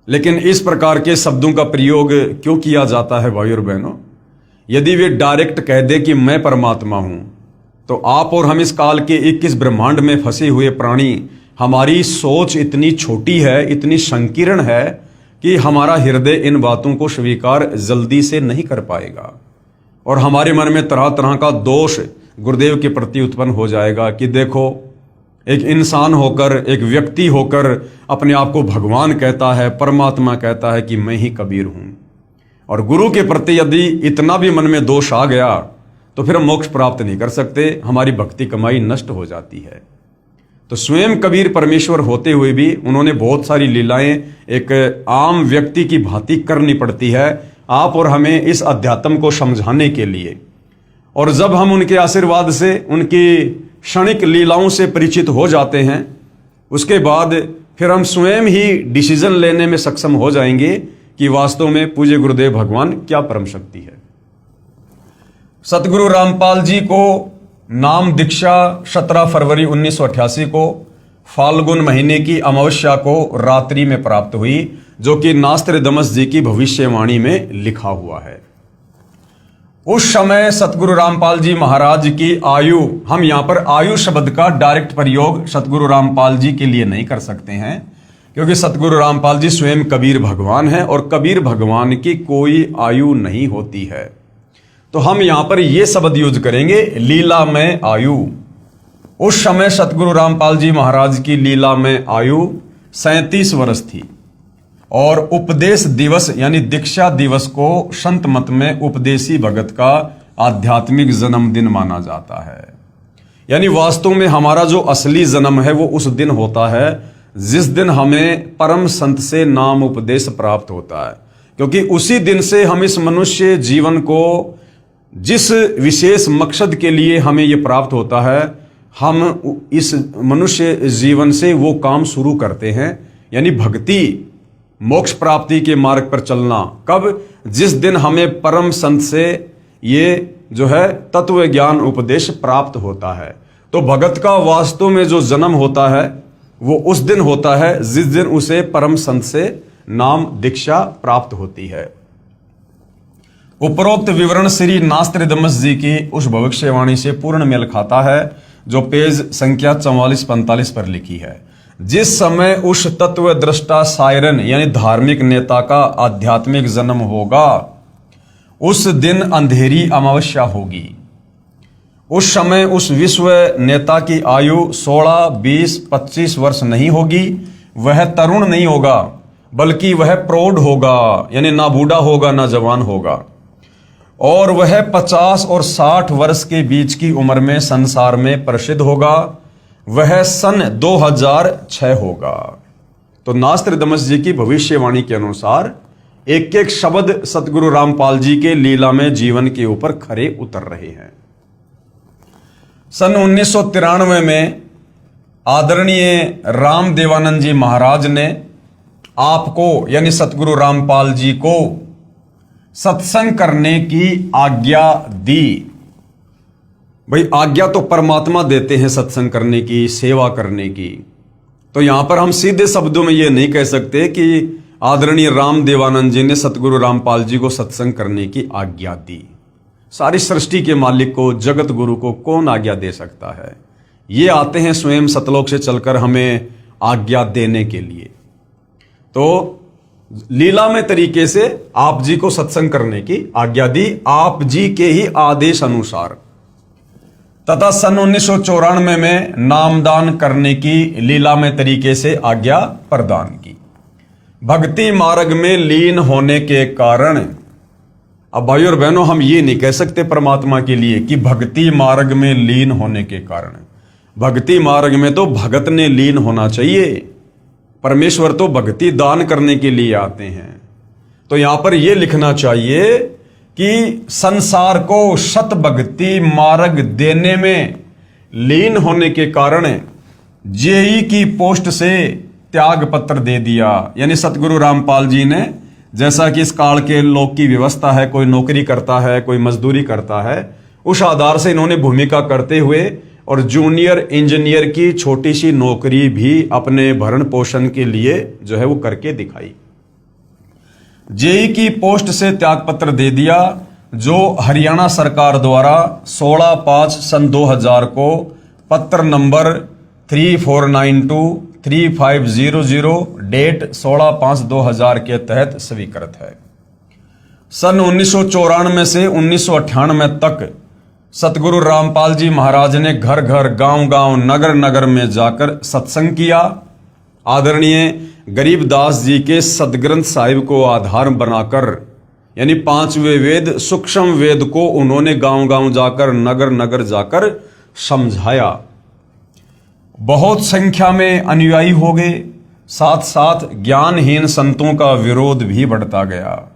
[SPEAKER 1] लेकिन इस प्रकार के शब्दों का प्रयोग क्यों किया जाता है भाई और बहनों? यदि वे डायरेक्ट कह दे कि मैं परमात्मा हूं, तो आप और हम इस काल के 21 ब्रह्मांड में फंसे हुए प्राणी, हमारी सोच इतनी छोटी है, इतनी संकीर्ण है कि हमारा हृदय इन बातों को स्वीकार जल्दी से नहीं कर पाएगा, और हमारे मन में तरह तरह का दोष गुरुदेव के प्रति उत्पन्न हो जाएगा कि देखो, एक इंसान होकर, एक व्यक्ति होकर अपने आप को भगवान कहता है, परमात्मा कहता है कि मैं ही कबीर हूं। और गुरु के प्रति यदि इतना भी मन में दोष आ गया तो फिर हम मोक्ष प्राप्त नहीं कर सकते, हमारी भक्ति कमाई नष्ट हो जाती है। तो स्वयं कबीर परमेश्वर होते हुए भी उन्होंने बहुत सारी लीलाएं एक आम व्यक्ति की भांति करनी पड़ती है आप और हमें इस अध्यात्म को समझाने के लिए। और जब हम उनके आशीर्वाद से, उनकी क्षणिक लीलाओं से परिचित हो जाते हैं, उसके बाद फिर हम स्वयं ही डिसीजन लेने में सक्षम हो जाएंगे कि वास्तव में पूज्य गुरुदेव भगवान क्या परम शक्ति है। सतगुरु रामपाल जी को नाम दीक्षा 17 फरवरी 1988 को फाल्गुन महीने की अमावस्या को रात्रि में प्राप्त हुई, जो कि नास्त्रदमस जी की भविष्यवाणी में लिखा हुआ है। उस समय सतगुरु रामपाल जी महाराज की आयु, हम यहां पर आयु शब्द का डायरेक्ट प्रयोग सतगुरु रामपाल जी के लिए नहीं कर सकते हैं, क्योंकि सतगुरु रामपाल जी स्वयं कबीर भगवान हैं और कबीर भगवान की कोई आयु नहीं होती है। तो हम यहां पर यह शब्द यूज करेंगे, लीला में आयु। उस समय सतगुरु रामपाल जी महाराज की लीला में आयु 37 वर्ष थी और उपदेश दिवस यानी दीक्षा दिवस को संत मत में उपदेशी भगत का आध्यात्मिक जन्मदिन माना जाता है। यानी वास्तव में हमारा जो असली जन्म है वो उस दिन होता है जिस दिन हमें परम संत से नाम उपदेश प्राप्त होता है, क्योंकि उसी दिन से हम इस मनुष्य जीवन को, जिस विशेष मकसद के लिए हमें ये प्राप्त होता है, हम इस मनुष्य जीवन से वो काम शुरू करते हैं, यानी भक्ति, मोक्ष प्राप्ति के मार्ग पर चलना। कब? जिस दिन हमें परम संत से ये जो है तत्व ज्ञान उपदेश प्राप्त होता है। तो भगत का वास्तव में जो जन्म होता है वो उस दिन होता है जिस दिन उसे परम संत से नाम दीक्षा प्राप्त होती है। उपरोक्त विवरण श्री नास्त्रदमस जी की उस भविष्यवाणी से पूर्ण मेल खाता है जो पेज संख्या 44-45 पर लिखी है। जिस समय उस तत्व दृष्टा सायरन यानी धार्मिक नेता का आध्यात्मिक जन्म होगा, उस दिन अंधेरी अमावस्या होगी। उस समय उस विश्व नेता की आयु 16, 20, 25 वर्ष नहीं होगी। वह तरुण नहीं होगा, बल्कि वह प्रौढ़ होगा, यानी ना बूढ़ा होगा ना जवान होगा। और वह 50 और 60 वर्ष के बीच की उम्र में संसार में प्रसिद्ध होगा। वह सन 2006 होगा। तो नास्त्रदमस जी की भविष्यवाणी के अनुसार एक एक शब्द सतगुरु रामपाल जी के लीला में जीवन के ऊपर खरे उतर रहे हैं। सन 1993 में आदरणीय राम देवानंद जी महाराज ने आपको यानी सतगुरु रामपाल जी को सत्संग करने की आज्ञा दी। भाई आज्ञा तो परमात्मा देते हैं सत्संग करने की, सेवा करने की। तो यहां पर हम सीधे शब्दों में यह नहीं कह सकते कि आदरणीय राम देवानंद जी ने सतगुरु रामपाल जी को सत्संग करने की आज्ञा दी। सारी सृष्टि के मालिक को, जगत गुरु को कौन आज्ञा दे सकता है? ये आते हैं स्वयं सतलोक से चलकर हमें आज्ञा देने के लिए। तो लीला में तरीके से आप जी को सत्संग करने की आज्ञा दी, आप जी के ही आदेश अनुसार। तथा सन 1994 में नामदान करने की लीला में तरीके से आज्ञा प्रदान की। भक्ति मार्ग में लीन होने के कारण, अब भाई और बहनों हम ये नहीं कह सकते परमात्मा के लिए कि भक्ति मार्ग में लीन होने के कारण। भक्ति मार्ग में तो भगत ने लीन होना चाहिए। परमेश्वर तो भक्ति दान करने के लिए आते हैं। तो यहां पर यह लिखना चाहिए कि संसार को सत भक्ति मार्ग देने में लीन होने के कारण जेई की पोस्ट से त्याग पत्र दे दिया। यानी सतगुरु रामपाल जी ने, जैसा कि इस काल के लोग की व्यवस्था है, कोई नौकरी करता है, कोई मजदूरी करता है, उस आधार से इन्होंने भूमिका करते हुए और जूनियर इंजीनियर की छोटी सी नौकरी भी अपने भरण पोषण के लिए जो है वो करके दिखाई। जेई की पोस्ट से त्यागपत्र दे दिया, जो हरियाणा सरकार द्वारा 16/5 सन 2000 को पत्र नंबर 3492-3500 डेट 16/5/2000 के तहत स्वीकृत है। सन 1994 से 1998 तक सतगुरु रामपाल जी महाराज ने घर घर, गांव गांव, नगर नगर में जाकर सत्संग किया। आदरणीय गरीबदास जी के सदग्रंथ साहिब को आधार बनाकर, यानी 5वें वेद सूक्ष्म वेद को उन्होंने गांव गांव जाकर, नगर नगर जाकर समझाया। बहुत संख्या में अनुयायी हो गए, साथ साथ ज्ञानहीन संतों का विरोध भी बढ़ता गया।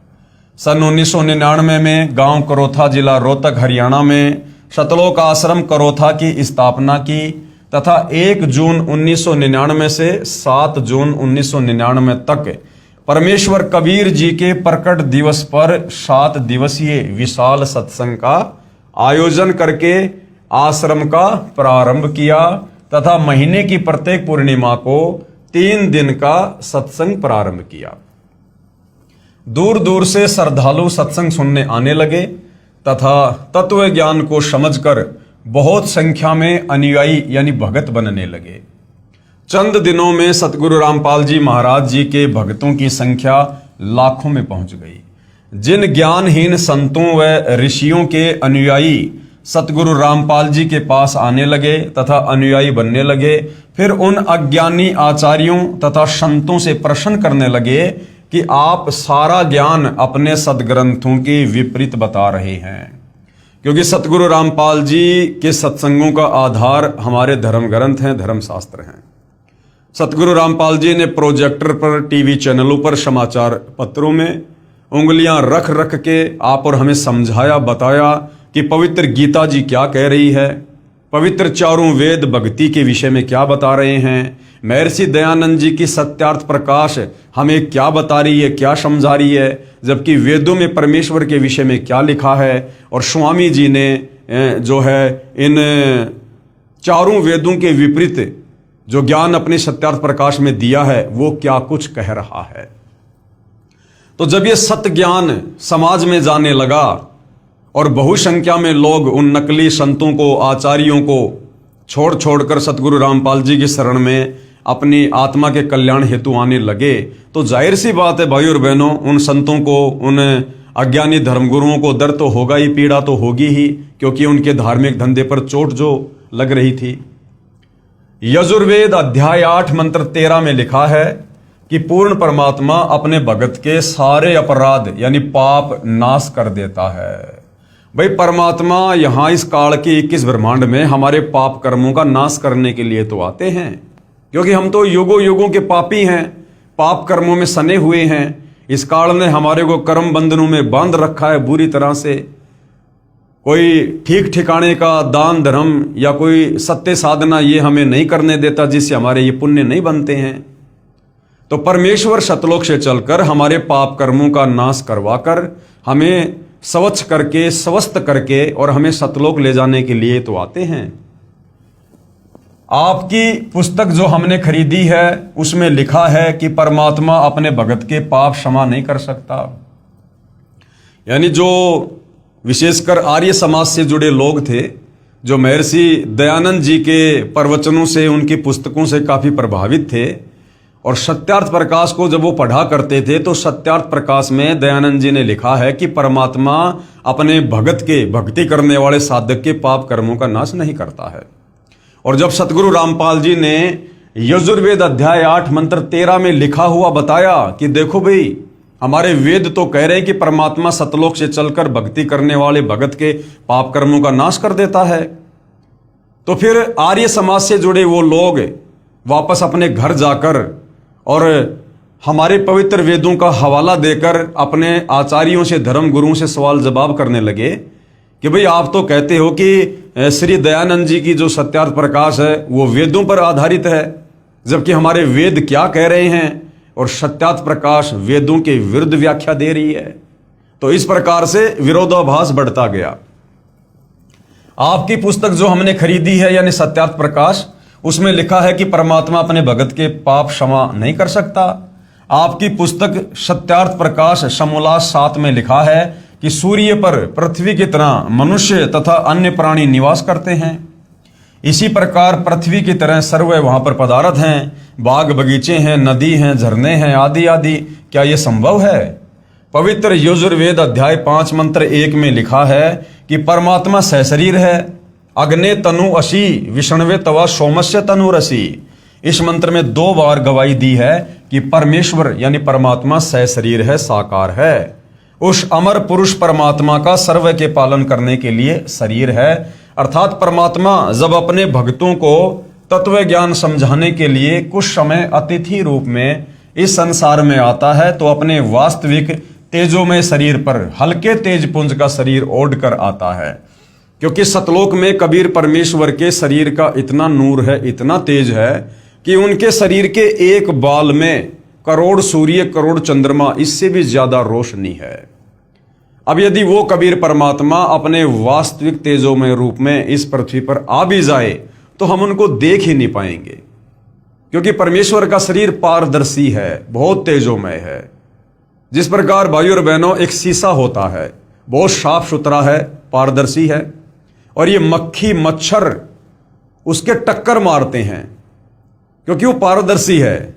[SPEAKER 1] सन 1999 में गांव करोथा, जिला रोहतक, हरियाणा में सतलोक आश्रम करोथा की स्थापना की तथा 1 जून 1999 से 7 जून 1999 तक परमेश्वर कबीर जी के प्रकट दिवस पर 7 दिवसीय विशाल सत्संग का आयोजन करके आश्रम का प्रारंभ किया तथा महीने की प्रत्येक पूर्णिमा को 3 दिन का सत्संग प्रारंभ किया। दूर दूर से श्रद्धालु सत्संग सुनने आने लगे तथा तत्व ज्ञान को समझकर बहुत संख्या में अनुयायी यानी भगत बनने लगे। चंद दिनों में सतगुरु रामपाल जी महाराज जी के भक्तों की संख्या लाखों में पहुंच गई। जिन ज्ञानहीन संतों व ऋषियों के अनुयायी सतगुरु रामपाल जी के पास आने लगे तथा अनुयायी बनने लगे, फिर उन अज्ञानी आचार्यों तथा संतों से प्रश्न करने लगे कि आप सारा ज्ञान अपने सदग्रंथों के विपरीत बता रहे हैं। क्योंकि सतगुरु रामपाल जी के सत्संगों का आधार हमारे धर्म ग्रंथ हैं, धर्मशास्त्र हैं। सतगुरु रामपाल जी ने प्रोजेक्टर पर, टीवी चैनलों पर, समाचार पत्रों में उंगलियां रख रख के आप और हमें समझाया, बताया कि पवित्र गीता जी क्या कह रही है, पवित्र चारों वेद भक्ति के विषय में क्या बता रहे हैं, महर्षि दयानंद जी की सत्यार्थ प्रकाश हमें क्या बता रही है, क्या समझा रही है, जबकि वेदों में परमेश्वर के विषय में क्या लिखा है, और स्वामी जी ने जो है इन चारों वेदों के विपरीत जो ज्ञान अपने सत्यार्थ प्रकाश में दिया है वो क्या कुछ कह रहा है। तो जब ये सत्य ज्ञान समाज में जाने लगा और बहुसंख्या में लोग उन नकली संतों को, आचार्यों को छोड़ छोड़कर सतगुरु रामपाल जी की शरण में अपनी आत्मा के कल्याण हेतु आने लगे, तो जाहिर सी बात है भाई और बहनों, उन संतों को, उन अज्ञानी धर्मगुरुओं को दर्द तो होगा ही, पीड़ा तो होगी ही, क्योंकि उनके धार्मिक धंधे पर चोट जो लग रही थी। यजुर्वेद अध्याय 8 मंत्र 13 में लिखा है कि पूर्ण परमात्मा अपने भगत के सारे अपराध यानी पाप नाश कर देता है। भाई परमात्मा यहां इस काल के 21 ब्रह्मांड में हमारे पाप कर्मों का नाश करने के लिए तो आते हैं, क्योंकि हम तो युगों युगों के पापी हैं, पाप कर्मों में सने हुए हैं। इस काल ने हमारे को कर्म बंधनों में बांध रखा है बुरी तरह से। कोई ठीक ठिकाने का दान धर्म या कोई सत्य साधना ये हमें नहीं करने देता, जिससे हमारे ये पुण्य नहीं बनते हैं। तो परमेश्वर सतलोक से चलकर हमारे पाप कर्मों का नाश करवाकर हमें स्वच्छ करके, स्वस्थ करके और हमें सतलोक ले जाने के लिए तो आते हैं। आपकी पुस्तक जो हमने खरीदी है उसमें लिखा है कि परमात्मा अपने भगत के पाप क्षमा नहीं कर सकता। यानी जो विशेषकर आर्य समाज से जुड़े लोग थे, जो महर्षि दयानंद जी के प्रवचनों से, उनकी पुस्तकों से काफी प्रभावित थे और सत्यार्थ प्रकाश को जब वो पढ़ा करते थे, तो सत्यार्थ प्रकाश में दयानंद जी ने लिखा है कि परमात्मा अपने भगत के, भक्ति करने वाले साधक के पाप कर्मों का नाश नहीं करता है। और जब सतगुरु रामपाल जी ने यजुर्वेद अध्याय 8 मंत्र 13 में लिखा हुआ बताया कि देखो भाई, हमारे वेद तो कह रहे हैं कि परमात्मा सतलोक से चलकर भक्ति करने वाले भगत के पाप कर्मों का नाश कर देता है, तो फिर आर्य समाज से जुड़े वो लोग वापस अपने घर जाकर और हमारे पवित्र वेदों का हवाला देकर अपने आचार्यों से, धर्म गुरुओं से सवाल जवाब करने लगे कि भाई आप तो कहते हो कि श्री दयानंद जी की जो सत्यार्थ प्रकाश है वो वेदों पर आधारित है, जबकि हमारे वेद क्या कह रहे हैं और सत्यार्थ प्रकाश वेदों के विरुद्ध व्याख्या दे रही है। तो इस प्रकार से विरोधाभास बढ़ता गया। आपकी पुस्तक जो हमने खरीदी है यानी सत्यार्थ प्रकाश, उसमें लिखा है कि परमात्मा अपने भगत के पाप क्षमा नहीं कर सकता। आपकी पुस्तक सत्यार्थ प्रकाश समोल्लास 7 में लिखा है कि सूर्य पर पृथ्वी की तरह मनुष्य तथा अन्य प्राणी निवास करते हैं, इसी प्रकार पृथ्वी की तरह सर्व वहां पर पदार्थ हैं, बाग बगीचे हैं, नदी हैं, झरने हैं, आदि आदि। क्या यह संभव है? पवित्र यजुर्वेद अध्याय 5 मंत्र 1 में लिखा है कि परमात्मा सहशरीर है, अग्ने तनु असी विष्णवे तवा सोमस्य तनु रसी। इस मंत्र में 2 बार गवाही दी है कि परमेश्वर यानी परमात्मा सहशरीर है, साकार है। उस अमर पुरुष परमात्मा का सर्व के पालन करने के लिए शरीर है, अर्थात परमात्मा जब अपने भक्तों को तत्व ज्ञान समझाने के लिए कुछ समय अतिथि रूप में इस संसार में आता है, तो अपने वास्तविक तेजोमय शरीर पर हल्के तेज पुंज का शरीर ओढ़ कर आता है। क्योंकि सतलोक में कबीर परमेश्वर के शरीर का इतना नूर है, इतना तेज है कि उनके शरीर के एक बाल में करोड़ सूर्य, करोड़ चंद्रमा, इससे भी ज्यादा रोशनी है। अब यदि वो कबीर परमात्मा अपने वास्तविक तेजोमय रूप में इस पृथ्वी पर आ भी जाए, तो हम उनको देख ही नहीं पाएंगे, क्योंकि परमेश्वर का शरीर पारदर्शी है, बहुत तेजोमय है। जिस प्रकार भाइयों और बहनों एक शीशा होता है, बहुत साफ सुथरा है, पारदर्शी है, और ये मक्खी मच्छर उसके टक्कर मारते हैं क्योंकि वो पारदर्शी है।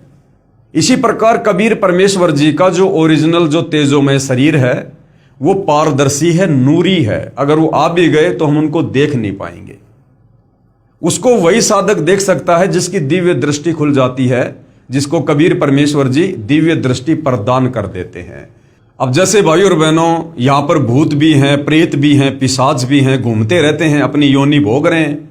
[SPEAKER 1] इसी प्रकार कबीर परमेश्वर जी का जो ओरिजिनल जो तेजोमय शरीर है वो पारदर्शी है, नूरी है। अगर वो आ भी गए तो हम उनको देख नहीं पाएंगे। उसको वही साधक देख सकता है जिसकी दिव्य दृष्टि खुल जाती है, जिसको कबीर परमेश्वर जी दिव्य दृष्टि प्रदान कर देते हैं। अब जैसे भाइयों और बहनों, यहां पर भूत भी हैं, प्रेत भी हैं, पिशाच भी हैं, घूमते रहते हैं, अपनी योनि भोग रहे हैं,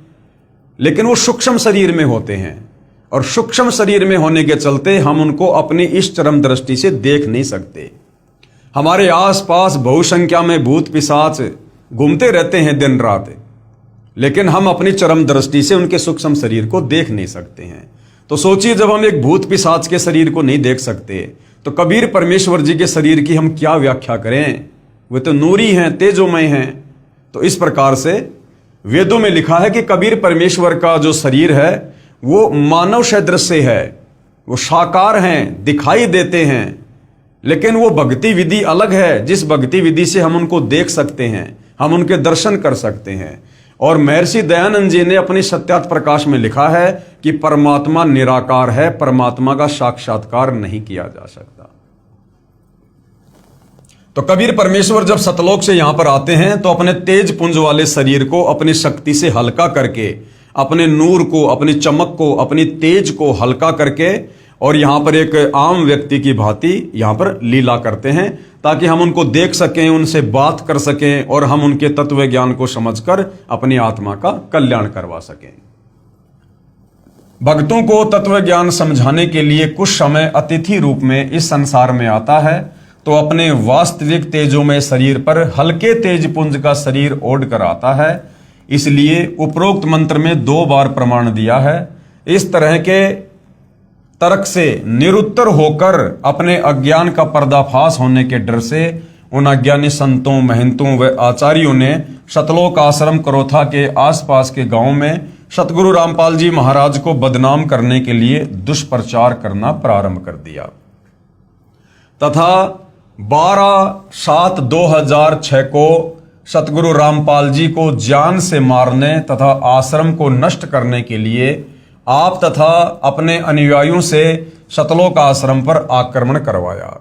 [SPEAKER 1] लेकिन वो सूक्ष्म शरीर में होते हैं, और सूक्ष्म शरीर में होने के चलते हम उनको अपनी इस चरम दृष्टि से देख नहीं सकते। हमारे आसपास बहुसंख्या में भूत पिशाच घूमते रहते हैं दिन रात, लेकिन हम अपनी चरम दृष्टि से उनके सूक्ष्म शरीर को देख नहीं सकते हैं। तो सोचिए, जब हम एक भूत पिशाच के शरीर को नहीं देख सकते तो कबीर परमेश्वर जी के शरीर की हम क्या व्याख्या करें? वे तो नूरी हैं, तेजोमय हैं। तो इस प्रकार से वेदों में लिखा है कि कबीर परमेश्वर का जो शरीर है वो मानव सदृश है, वो साकार हैं, दिखाई देते हैं, लेकिन वो भक्ति विधि अलग है, जिस भक्ति विधि से हम उनको देख सकते हैं, हम उनके दर्शन कर सकते हैं। और महर्षि दयानंद जी ने अपनी सत्यार्थ प्रकाश में लिखा है कि परमात्मा निराकार है, परमात्मा का साक्षात्कार नहीं किया जा सकता। तो कबीर परमेश्वर जब सतलोक से यहां पर आते हैं तो अपने तेज पुंज वाले शरीर को अपनी शक्ति से हल्का करके, अपने नूर को, अपनी चमक को, अपनी तेज को हल्का करके, और यहां पर एक आम व्यक्ति की भांति यहां पर लीला करते हैं, ताकि हम उनको देख सकें, उनसे बात कर सकें, और हम उनके तत्व ज्ञान को समझकर अपनी आत्मा का कल्याण करवा सकें। भक्तों को तत्व ज्ञान समझाने के लिए कुछ समय अतिथि रूप में इस संसार में आता है, तो अपने वास्तविक तेजोमय शरीर पर हल्के तेज पुंज का शरीर ओढ़ कर आता है। इसलिए उपरोक्त मंत्र में 2 बार प्रमाण दिया है। इस तरह के तर्क से निरुत्तर होकर अपने अज्ञान का पर्दाफाश होने के डर से उन अज्ञानी संतों, महंतों व आचार्यों ने सतलोक आश्रम करोथा के आसपास के गांव में सतगुरु रामपाल जी महाराज को बदनाम करने के लिए दुष्प्रचार करना प्रारंभ कर दिया तथा 12/7/2006 को सतगुरु रामपाल जी को जान से मारने तथा आश्रम को नष्ट करने के लिए आप तथा अपने अनुयायियों से सतलोक आश्रम पर आक्रमण करवाया।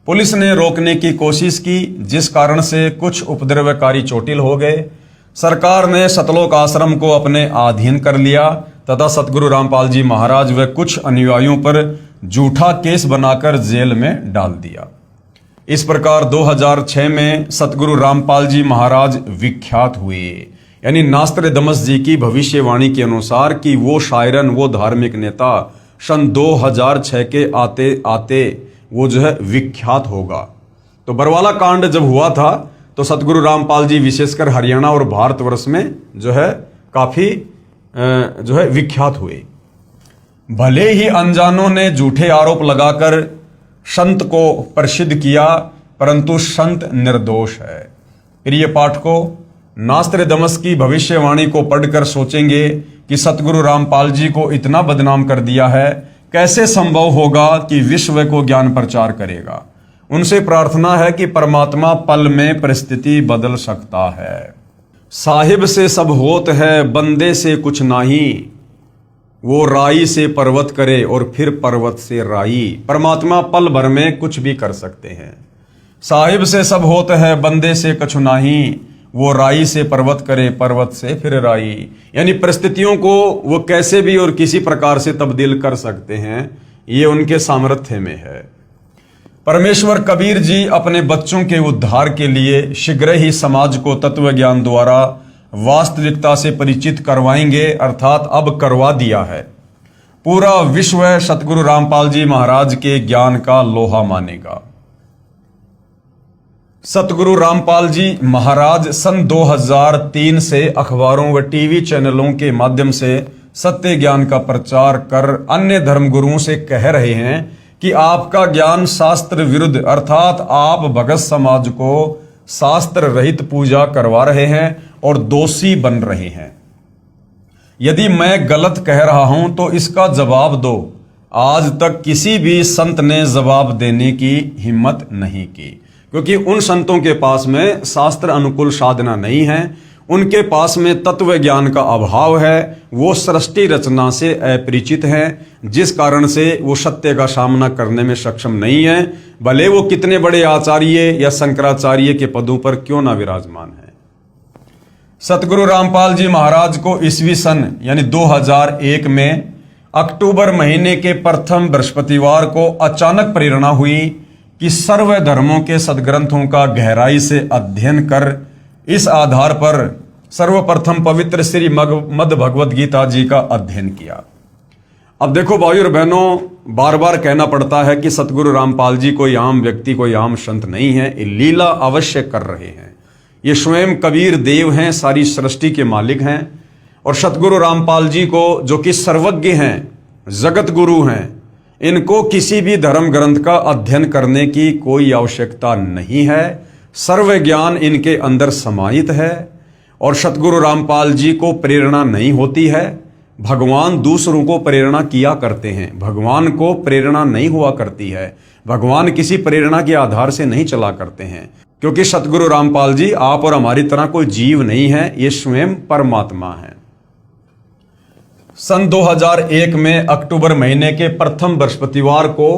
[SPEAKER 1] पुलिस ने रोकने की कोशिश की, जिस कारण से कुछ उपद्रवकारी चोटिल हो गए। सरकार ने सतलोक आश्रम को अपने अधीन कर लिया तथा सतगुरु रामपाल जी महाराज व कुछ अनुयायियों पर झूठा केस बनाकर जेल में डाल दिया। इस प्रकार 2006 में सतगुरु रामपाल जी महाराज विख्यात हुए। यानी नास्त्रदमस जी की भविष्यवाणी के अनुसार कि वो शायरन, वो धार्मिक नेता सन 2006 के आते आते वो जो है विख्यात होगा। तो बरवाला कांड जब हुआ था तो सतगुरु रामपाल जी विशेषकर हरियाणा और भारतवर्ष में जो है काफी जो है विख्यात हुए। भले ही अनजानों ने झूठे आरोप लगाकर संत को प्रसिद्ध किया, परंतु संत निर्दोष है। प्रिय पाठकों, नास्त्रदमस की भविष्यवाणी को पढ़कर सोचेंगे कि सतगुरु रामपाल जी को इतना बदनाम कर दिया है, कैसे संभव होगा कि विश्व को ज्ञान प्रचार करेगा। उनसे प्रार्थना है कि परमात्मा पल में परिस्थिति बदल सकता है। साहिब से सब होत है, बंदे से कुछ नहीं। वो राई से पर्वत करे और फिर पर्वत से राई। परमात्मा पल भर में कुछ भी कर सकते हैं। साहिब से सब होत है, बंदे से कुछ नहीं। वो राई से पर्वत करे, पर्वत से फिर राई। यानी परिस्थितियों को वो कैसे भी और किसी प्रकार से तब्दील कर सकते हैं, ये उनके सामर्थ्य में है। परमेश्वर कबीर जी अपने बच्चों के उद्धार के लिए शीघ्र ही समाज को तत्व ज्ञान द्वारा वास्तविकता से परिचित करवाएंगे, अर्थात अब करवा दिया है। पूरा विश्व सतगुरु रामपाल जी महाराज के ज्ञान का लोहा मानेगा। सतगुरु रामपाल जी महाराज सन 2003 से अखबारों व टीवी चैनलों के माध्यम से सत्य ज्ञान का प्रचार कर अन्य धर्मगुरुओं से कह रहे हैं कि आपका ज्ञान शास्त्र विरुद्ध, अर्थात आप भगत समाज को शास्त्र रहित पूजा करवा रहे हैं और दोषी बन रहे हैं। यदि मैं गलत कह रहा हूं तो इसका जवाब दो। आज तक किसी भी संत ने जवाब देने की हिम्मत नहीं की, क्योंकि उन संतों के पास में शास्त्र अनुकूल साधना नहीं है, उनके पास में तत्व ज्ञान का अभाव है, वो सृष्टि रचना से अपरिचित हैं, जिस कारण से वो सत्य का सामना करने में सक्षम नहीं है, भले वो कितने बड़े आचार्य या शंकराचार्य के पदों पर क्यों ना विराजमान है। सतगुरु रामपाल जी महाराज को ईस्वी सन यानी 2001 में अक्टूबर महीने के प्रथम बृहस्पतिवार को अचानक प्रेरणा हुई कि सर्व धर्मों के सदग्रंथों का गहराई से अध्ययन कर इस आधार पर सर्वप्रथम पवित्र श्री मद भगवत गीता जी का अध्ययन किया। अब देखो भाइयों और बहनों, बार बार कहना पड़ता है कि सतगुरु रामपाल जी कोई आम व्यक्ति, कोई आम संत नहीं है, ये लीला अवश्य कर रहे हैं। ये स्वयं कबीर देव हैं, सारी सृष्टि के मालिक हैं, और सतगुरु रामपाल जी को जो कि सर्वज्ञ हैं, जगत गुरु हैं, इनको किसी भी धर्म ग्रंथ का अध्ययन करने की कोई आवश्यकता नहीं है। सर्व ज्ञान इनके अंदर समाहित है, और सतगुरु रामपाल जी को प्रेरणा नहीं होती है। भगवान दूसरों को प्रेरणा किया करते हैं, भगवान को प्रेरणा नहीं हुआ करती है। भगवान किसी प्रेरणा के आधार से नहीं चला करते हैं, क्योंकि सतगुरु रामपाल जी आप और हमारी तरह कोई जीव नहीं है, ये स्वयं परमात्मा है। सन 2001 में अक्टूबर महीने के प्रथम बृहस्पतिवार को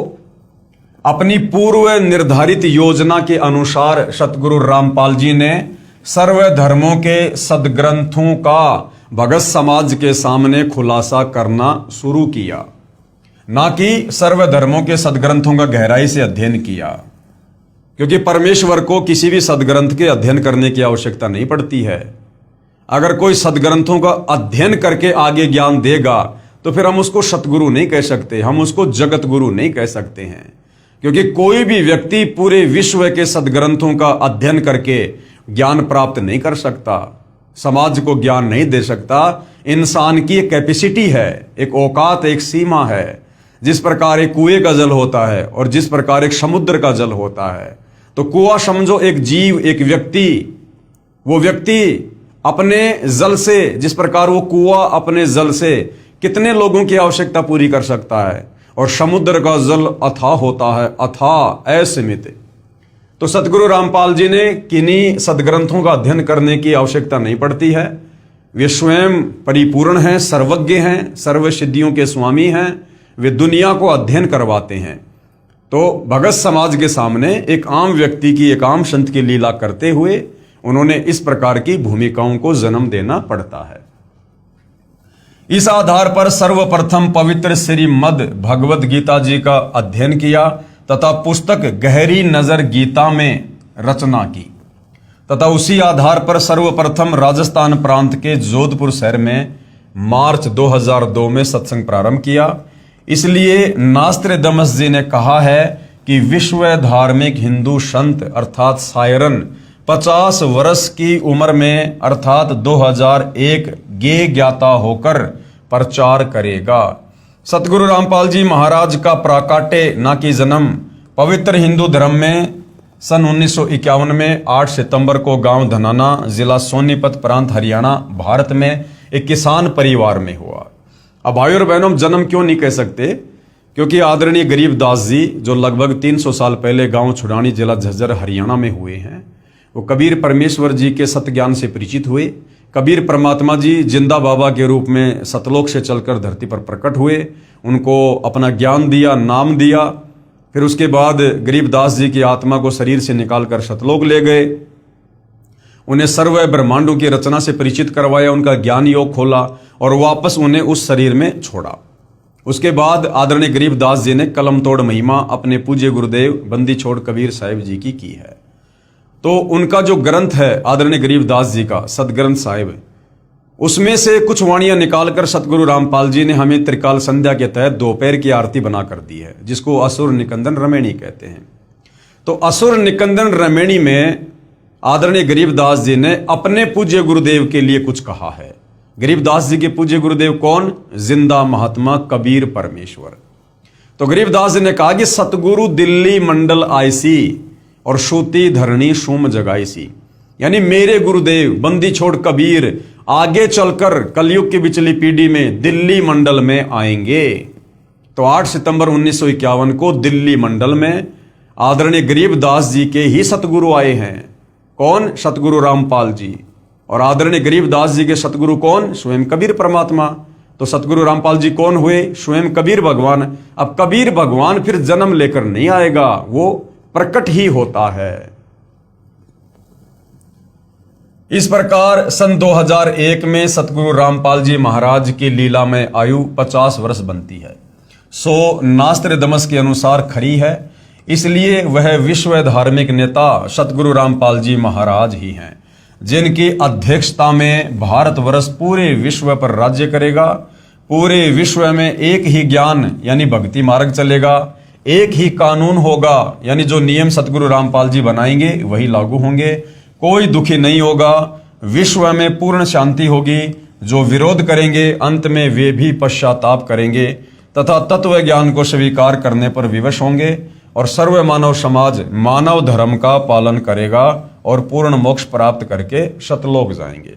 [SPEAKER 1] अपनी पूर्व निर्धारित योजना के अनुसार सतगुरु रामपाल जी ने सर्व धर्मों के सदग्रंथों का भगत समाज के सामने खुलासा करना शुरू किया, ना कि सर्व धर्मों के सदग्रंथों का गहराई से अध्ययन किया, क्योंकि परमेश्वर को किसी भी सदग्रंथ के अध्ययन करने की आवश्यकता नहीं पड़ती है। अगर कोई सदग्रंथों का अध्ययन करके आगे ज्ञान देगा तो फिर हम उसको सतगुरु नहीं कह सकते, हम उसको जगत गुरु नहीं कह सकते हैं, क्योंकि कोई भी व्यक्ति पूरे विश्व के सदग्रंथों का अध्ययन करके ज्ञान प्राप्त नहीं कर सकता, समाज को ज्ञान नहीं दे सकता। इंसान की एक कैपेसिटी है, एक औकात, एक सीमा है। जिस प्रकार एक कुएं का जल होता है और जिस प्रकार एक समुद्र का जल होता है, तो कुआं समझो एक जीव, एक व्यक्ति, वो व्यक्ति अपने जल से, जिस प्रकार वो कुआं अपने जल से कितने लोगों की आवश्यकता पूरी कर सकता है, और समुद्र का जल अथाह होता है, अथाह असीमित। तो सतगुरु रामपाल जी ने किन्हीं सदग्रंथों का अध्ययन करने की आवश्यकता नहीं पड़ती है। वे स्वयं परिपूर्ण हैं, सर्वज्ञ हैं, सर्व सिद्धियों के स्वामी हैं, वे दुनिया को अध्ययन करवाते हैं। तो भगत समाज के सामने एक आम व्यक्ति की, एक आम संत की लीला करते हुए उन्होंने इस प्रकार की भूमिकाओं को जन्म देना पड़ता है। इस आधार पर सर्वप्रथम पवित्र श्री मद भगवत गीता जी का अध्ययन किया तथा पुस्तक गहरी नजर गीता में रचना की, तथा उसी आधार पर सर्वप्रथम राजस्थान प्रांत के जोधपुर शहर में मार्च 2002 में सत्संग प्रारंभ किया। इसलिए नास्त्रदमस जी ने कहा है कि विश्व धार्मिक हिंदू संत अर्थात सायरन 50 वर्ष की उम्र में अर्थात 2001 गे ज्ञाता होकर प्रचार करेगा। सतगुरु रामपाल जी महाराज का प्राकाट्य ना कि जन्म पवित्र हिंदू धर्म में सन 1951 में 8 सितंबर को गांव धनाना, जिला सोनीपत, प्रांत हरियाणा, भारत में एक किसान परिवार में हुआ। अब भाइयों और बहनों, जन्म क्यों नहीं कह सकते? क्योंकि आदरणीय गरीबदास जी जो लगभग 300 साल पहले गांव छुड़ानी, जिला झज्जर, हरियाणा में हुए हैं, वो कबीर परमेश्वर जी के सत्य ज्ञान से परिचित हुए। कबीर परमात्मा जी जिंदा बाबा के रूप में सतलोक से चलकर धरती पर प्रकट हुए, उनको अपना ज्ञान दिया, नाम दिया। फिर उसके बाद गरीबदास जी की आत्मा को शरीर से निकालकर सतलोक ले गए, उन्हें सर्व ब्रह्मांडों की रचना से परिचित करवाया, उनका ज्ञान योग खोला और वापस उन्हें उस शरीर में छोड़ा। उसके बाद आदरणीय गरीबदास जी ने कलम तोड़ महिमा अपने पूज्य गुरुदेव बंदी छोड़ कबीर साहिब जी की है। तो उनका जो ग्रंथ है आदरणीय गरीबदास जी का सदग्रंथ साहिब, उसमें से कुछ वाणियां निकालकर सतगुरु रामपाल जी ने हमें त्रिकाल संध्या के तहत दोपहर की आरती बना कर दी है, जिसको असुर निकंदन रमेणी कहते हैं। तो असुर निकंदन रमेणी में आदरणीय गरीबदास जी ने अपने पूज्य गुरुदेव के लिए कुछ कहा है। गरीबदास जी के पूज्य गुरुदेव कौन? जिंदा महात्मा कबीर परमेश्वर। तो गरीबदास जी ने कहा कि सतगुरु दिल्ली मंडल आईसी और सूती धरणी सूम जगाईसी। यानी मेरे गुरुदेव बंदी छोड़ कबीर आगे चलकर कलयुग की बिचली पीढ़ी में दिल्ली मंडल में आएंगे। तो 8 सितंबर 1951 को दिल्ली मंडल में आदरणीय गरीबदास जी के ही सतगुरु आए हैं। कौन? सतगुरु रामपाल जी। और आदरणीय गरीबदास जी के सतगुरु कौन? स्वयं कबीर परमात्मा। तो सतगुरु रामपाल जी कौन हुए? स्वयं कबीर भगवान। अब कबीर भगवान फिर जन्म लेकर नहीं आएगा, वो प्रकट ही होता है। इस प्रकार सन 2001 में सतगुरु रामपाल जी महाराज की लीला में आयु 50 वर्ष बनती है। सो नास्त्रदमस के अनुसार खरी है, इसलिए वह विश्व धार्मिक नेता सतगुरु रामपाल जी महाराज ही हैं, जिनकी अध्यक्षता में भारतवर्ष पूरे विश्व पर राज्य करेगा। पूरे विश्व में एक ही ज्ञान यानी भक्ति मार्ग चलेगा, एक ही कानून होगा, यानी जो नियम सतगुरु रामपाल जी बनाएंगे वही लागू होंगे। कोई दुखी नहीं होगा, विश्व में पूर्ण शांति होगी। जो विरोध करेंगे अंत में वे भी पश्चाताप करेंगे तथा तत्व ज्ञान को स्वीकार करने पर विवश होंगे और सर्व मानव समाज मानव धर्म का पालन करेगा और पूर्ण मोक्ष प्राप्त करके सतलोक जाएंगे।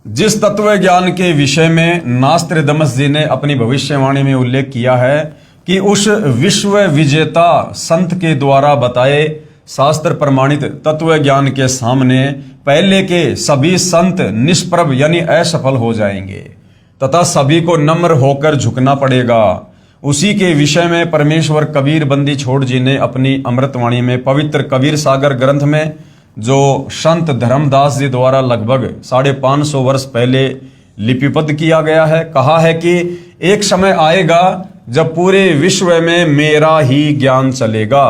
[SPEAKER 1] जिस तत्व ज्ञान के विषय में नास्त्रदमस जी ने अपनी भविष्यवाणी में उल्लेख किया है कि उस विश्व विजेता संत के द्वारा बताए शास्त्र प्रमाणित तत्व ज्ञान के सामने पहले के सभी संत निष्प्रभ यानी असफल हो जाएंगे तथा सभी को नम्र होकर झुकना पड़ेगा। उसी के विषय में परमेश्वर कबीर बंदी छोड़ जी ने अपनी अमृतवाणी में पवित्र कबीर सागर ग्रंथ में, जो संत धर्मदास जी द्वारा लगभग 550 वर्ष पहले लिपिबद्ध किया गया है, कहा है कि एक समय आएगा जब पूरे विश्व में मेरा ही ज्ञान चलेगा।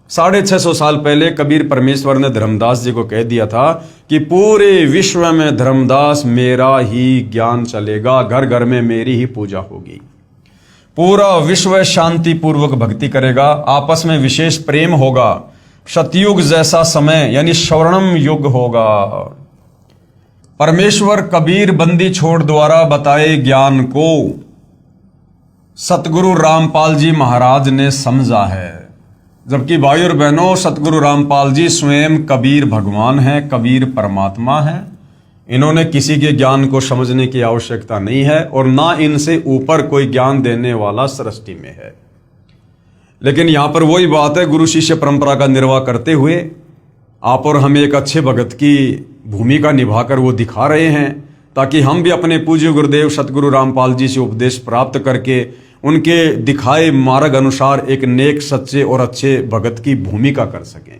[SPEAKER 1] 650 साल पहले कबीर परमेश्वर ने धर्मदास जी को कह दिया था कि पूरे विश्व में धर्मदास मेरा ही ज्ञान चलेगा, घर घर में मेरी ही पूजा होगी, पूरा विश्व शांति पूर्वक भक्ति करेगा, आपस में विशेष प्रेम होगा, सतयुग जैसा समय यानी स्वर्णम युग होगा। परमेश्वर कबीर बंदी छोड़ द्वारा बताए ज्ञान को सतगुरु रामपाल जी महाराज ने समझा है, जबकि भाई और बहनों सतगुरु रामपाल जी स्वयं कबीर भगवान हैं, कबीर परमात्मा हैं। इन्होंने किसी के ज्ञान को समझने की आवश्यकता नहीं है और ना इनसे ऊपर कोई ज्ञान देने वाला सृष्टि में है। लेकिन यहां पर वही बात है, गुरु शिष्य परंपरा का निर्वाह करते हुए आप और हमें एक अच्छे भगत की भूमिका निभाकर वो दिखा रहे हैं, ताकि हम भी अपने पूज्य गुरुदेव सतगुरु रामपाल जी से उपदेश प्राप्त करके उनके दिखाए मार्ग अनुसार एक नेक सच्चे और अच्छे भगत की भूमिका कर सकें।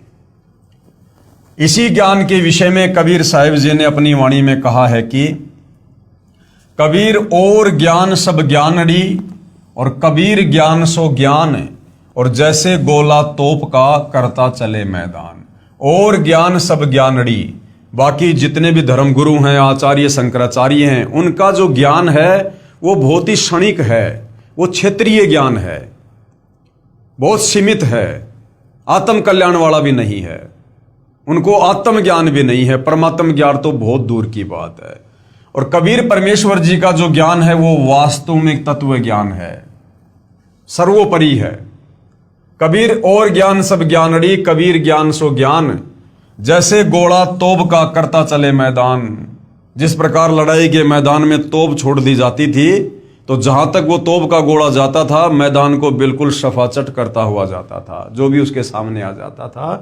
[SPEAKER 1] इसी ज्ञान के विषय में कबीर साहिब जी ने अपनी वाणी में कहा है कि कबीर और ज्ञान सब ज्ञानड़ी और कबीर ज्ञान सो ज्ञान, और जैसे गोला तोप का करता चले मैदान। और ज्ञान सब ज्ञानड़ी, बाकी जितने भी धर्मगुरु हैं, आचार्य शंकराचार्य हैं, उनका जो ज्ञान है वो बहुत ही क्षणिक है, वो क्षेत्रीय ज्ञान है, बहुत सीमित है, आत्म कल्याण वाला भी नहीं है, उनको आत्म ज्ञान भी नहीं है, परमात्म ज्ञान तो बहुत दूर की बात है। और कबीर परमेश्वर जी का जो ज्ञान है वो वास्तविक तत्व ज्ञान है, सर्वोपरि है। कबीर और ज्ञान सब ज्ञानड़ी, कबीर ज्ञान सो ज्ञान, जैसे गोला तोप का करता चले मैदान। जिस प्रकार लड़ाई के मैदान में तोप छोड़ दी जाती थी तो जहां तक वो तोप का गोला जाता था मैदान को बिल्कुल सफाचट करता हुआ जाता था, जो भी उसके सामने आ जाता था।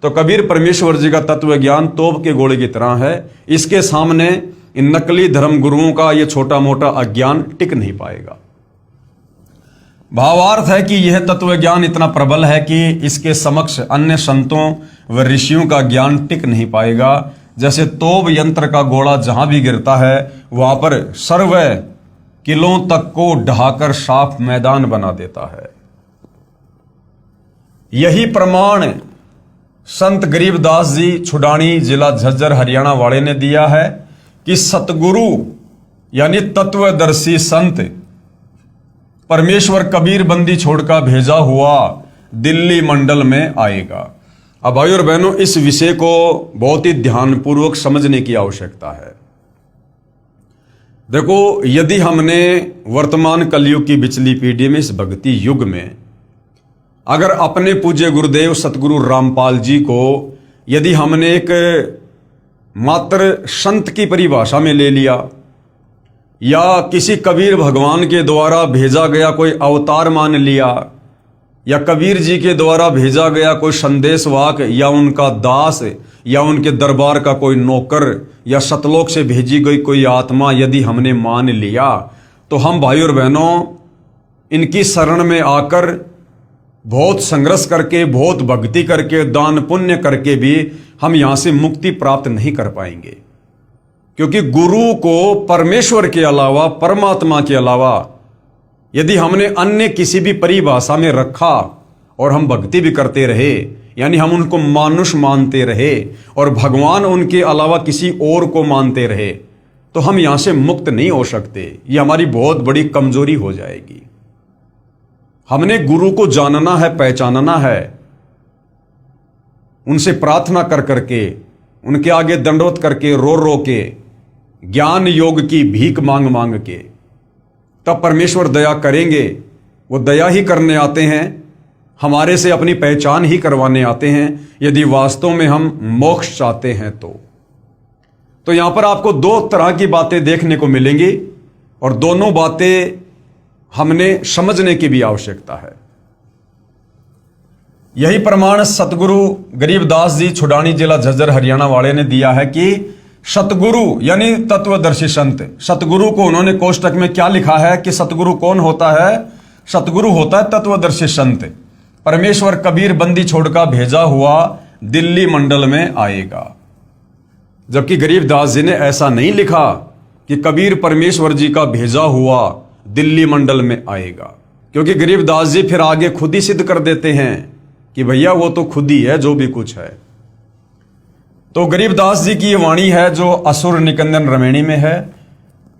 [SPEAKER 1] तो कबीर परमेश्वर जी का तत्व ज्ञान तोप के गोले की तरह है, इसके सामने इन नकली धर्म गुरुओं का ये छोटा मोटा अज्ञान टिक नहीं पाएगा। भावार्थ है कि यह तत्व ज्ञान इतना प्रबल है कि इसके समक्ष अन्य संतों व ऋषियों का ज्ञान टिक नहीं पाएगा। जैसे तोप यंत्र का गोला जहां भी गिरता है वहां पर सर्व किलों तक को ढहाकर साफ मैदान बना देता है। यही प्रमाण संत गरीबदास जी छुडानी जिला झज्जर हरियाणा वाले ने दिया है कि सतगुरु यानी तत्वदर्शी संत परमेश्वर कबीर बंदी छोड़कर भेजा हुआ दिल्ली मंडल में आएगा। अब भाई और बहनों, इस विषय को बहुत ही ध्यानपूर्वक समझने की आवश्यकता है। देखो, यदि हमने वर्तमान कलयुग की बिचली पीढ़ी में, इस भक्ति युग में, अगर अपने पूज्य गुरुदेव सतगुरु रामपाल जी को यदि हमने एक मात्र संत की परिभाषा में ले लिया या किसी कबीर भगवान के द्वारा भेजा गया कोई अवतार मान लिया या कबीर जी के द्वारा भेजा गया कोई संदेशवाहक या उनका दास या उनके दरबार का कोई नौकर या सतलोक से भेजी गई कोई आत्मा यदि हमने मान लिया, तो हम भाई और बहनों इनकी शरण में आकर बहुत संघर्ष करके, बहुत भक्ति करके, दान पुण्य करके भी हम यहां से मुक्ति प्राप्त नहीं कर पाएंगे। क्योंकि गुरु को परमेश्वर के अलावा, परमात्मा के अलावा यदि हमने अन्य किसी भी परिभाषा में रखा और हम भक्ति भी करते रहे, यानी हम उनको मानुष मानते रहे और भगवान उनके अलावा किसी और को मानते रहे, तो हम यहां से मुक्त नहीं हो सकते। ये हमारी बहुत बड़ी कमजोरी हो जाएगी। हमने गुरु को जानना है, पहचानना है, उनसे प्रार्थना कर करके, उनके आगे दंडवत करके, रो रो के, ज्ञान योग की भीख मांग मांग के, तब परमेश्वर दया करेंगे। वो दया ही करने आते हैं, हमारे से अपनी पहचान ही करवाने आते हैं, यदि वास्तव में हम मोक्ष चाहते हैं तो यहां पर आपको दो तरह की बातें देखने को मिलेंगी और दोनों बातें हमने समझने की भी आवश्यकता है। यही प्रमाण सतगुरु गरीबदास जी छुडानी जिला झज्जर हरियाणा वाले ने दिया है कि सतगुरु यानी तत्वदर्शी संत, सतगुरु को उन्होंने कोष्टक में क्या लिखा है कि सतगुरु कौन होता है? सतगुरु होता है तत्वदर्शी संत। परमेश्वर कबीर बंदी छोड़कर भेजा हुआ दिल्ली मंडल में आएगा। जबकि गरीबदास जी ने ऐसा नहीं लिखा कि कबीर परमेश्वर जी का भेजा हुआ दिल्ली मंडल में आएगा, क्योंकि गरीबदास जी फिर आगे खुद ही सिद्ध कर देते हैं कि भैया वो तो खुद ही है जो भी कुछ है। तो गरीबदास जी की ये वाणी है जो असुर निकंदन रमेणी में है।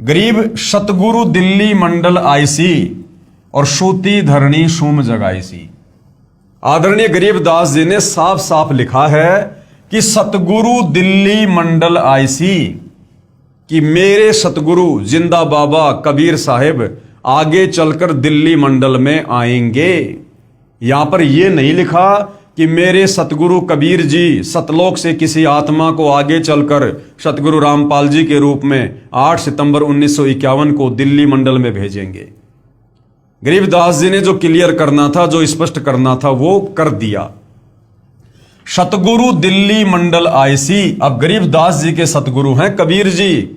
[SPEAKER 1] गरीब सतगुरु दिल्ली मंडल आईसी और सूती धरणी सूम जगाईसी। आदरणीय गरीबदास जी ने साफ साफ लिखा है कि सतगुरु दिल्ली मंडल आईसी, कि मेरे सतगुरु जिंदा बाबा कबीर साहिब आगे चलकर दिल्ली मंडल में आएंगे। यहां पर यह नहीं लिखा कि मेरे सतगुरु कबीर जी सतलोक से किसी आत्मा को आगे चलकर सतगुरु रामपाल जी के रूप में 8 सितंबर 1951 को दिल्ली मंडल में भेजेंगे। गरीबदास जी ने जो क्लियर करना था, जो स्पष्ट करना था, वो कर दिया। सतगुरु दिल्ली मंडल आईसी। अब गरीबदास जी के सतगुरु हैं कबीर जी,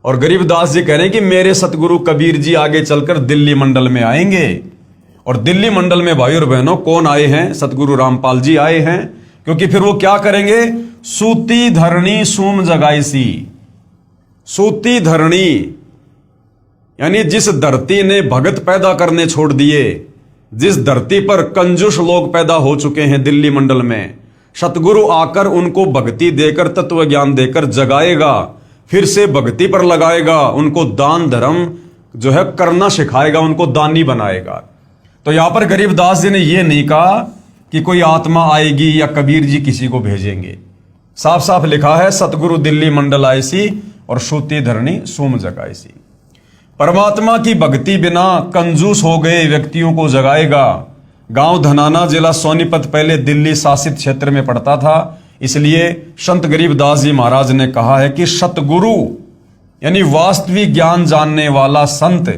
[SPEAKER 1] और गरीबदास जी कह रहे हैं कि मेरे सतगुरु कबीर जी आगे चलकर दिल्ली मंडल में आएंगे। और दिल्ली मंडल में भाई और बहनों कौन आए हैं? सतगुरु रामपाल जी आए हैं। क्योंकि फिर वो क्या करेंगे? सूती धरणी सूम जगाईसी। सूती धरणी यानी जिस धरती ने भगत पैदा करने छोड़ दिए, जिस धरती पर कंजूस लोग पैदा हो चुके हैं दिल्ली मंडल में, सतगुरु आकर उनको भक्ति देकर, तत्व ज्ञान देकर जगाएगा, फिर से भक्ति पर लगाएगा, उनको दान धर्म जो है करना सिखाएगा, उनको दानी बनाएगा। तो यहां पर गरीबदास जी ने यह नहीं कहा कि कोई आत्मा आएगी या कबीर जी किसी को भेजेंगे। साफ साफ लिखा है सतगुरु दिल्ली मंडल आईसी और सूती धरणी सूम जगाईसी। परमात्मा की भक्ति बिना कंजूस हो गए व्यक्तियों को जगाएगा। गांव धनाना जिला सोनीपत पहले दिल्ली शासित क्षेत्र में पड़ता था, इसलिए संत गरीबदास जी महाराज ने कहा है कि सतगुरु यानी वास्तविक ज्ञान जानने वाला संत,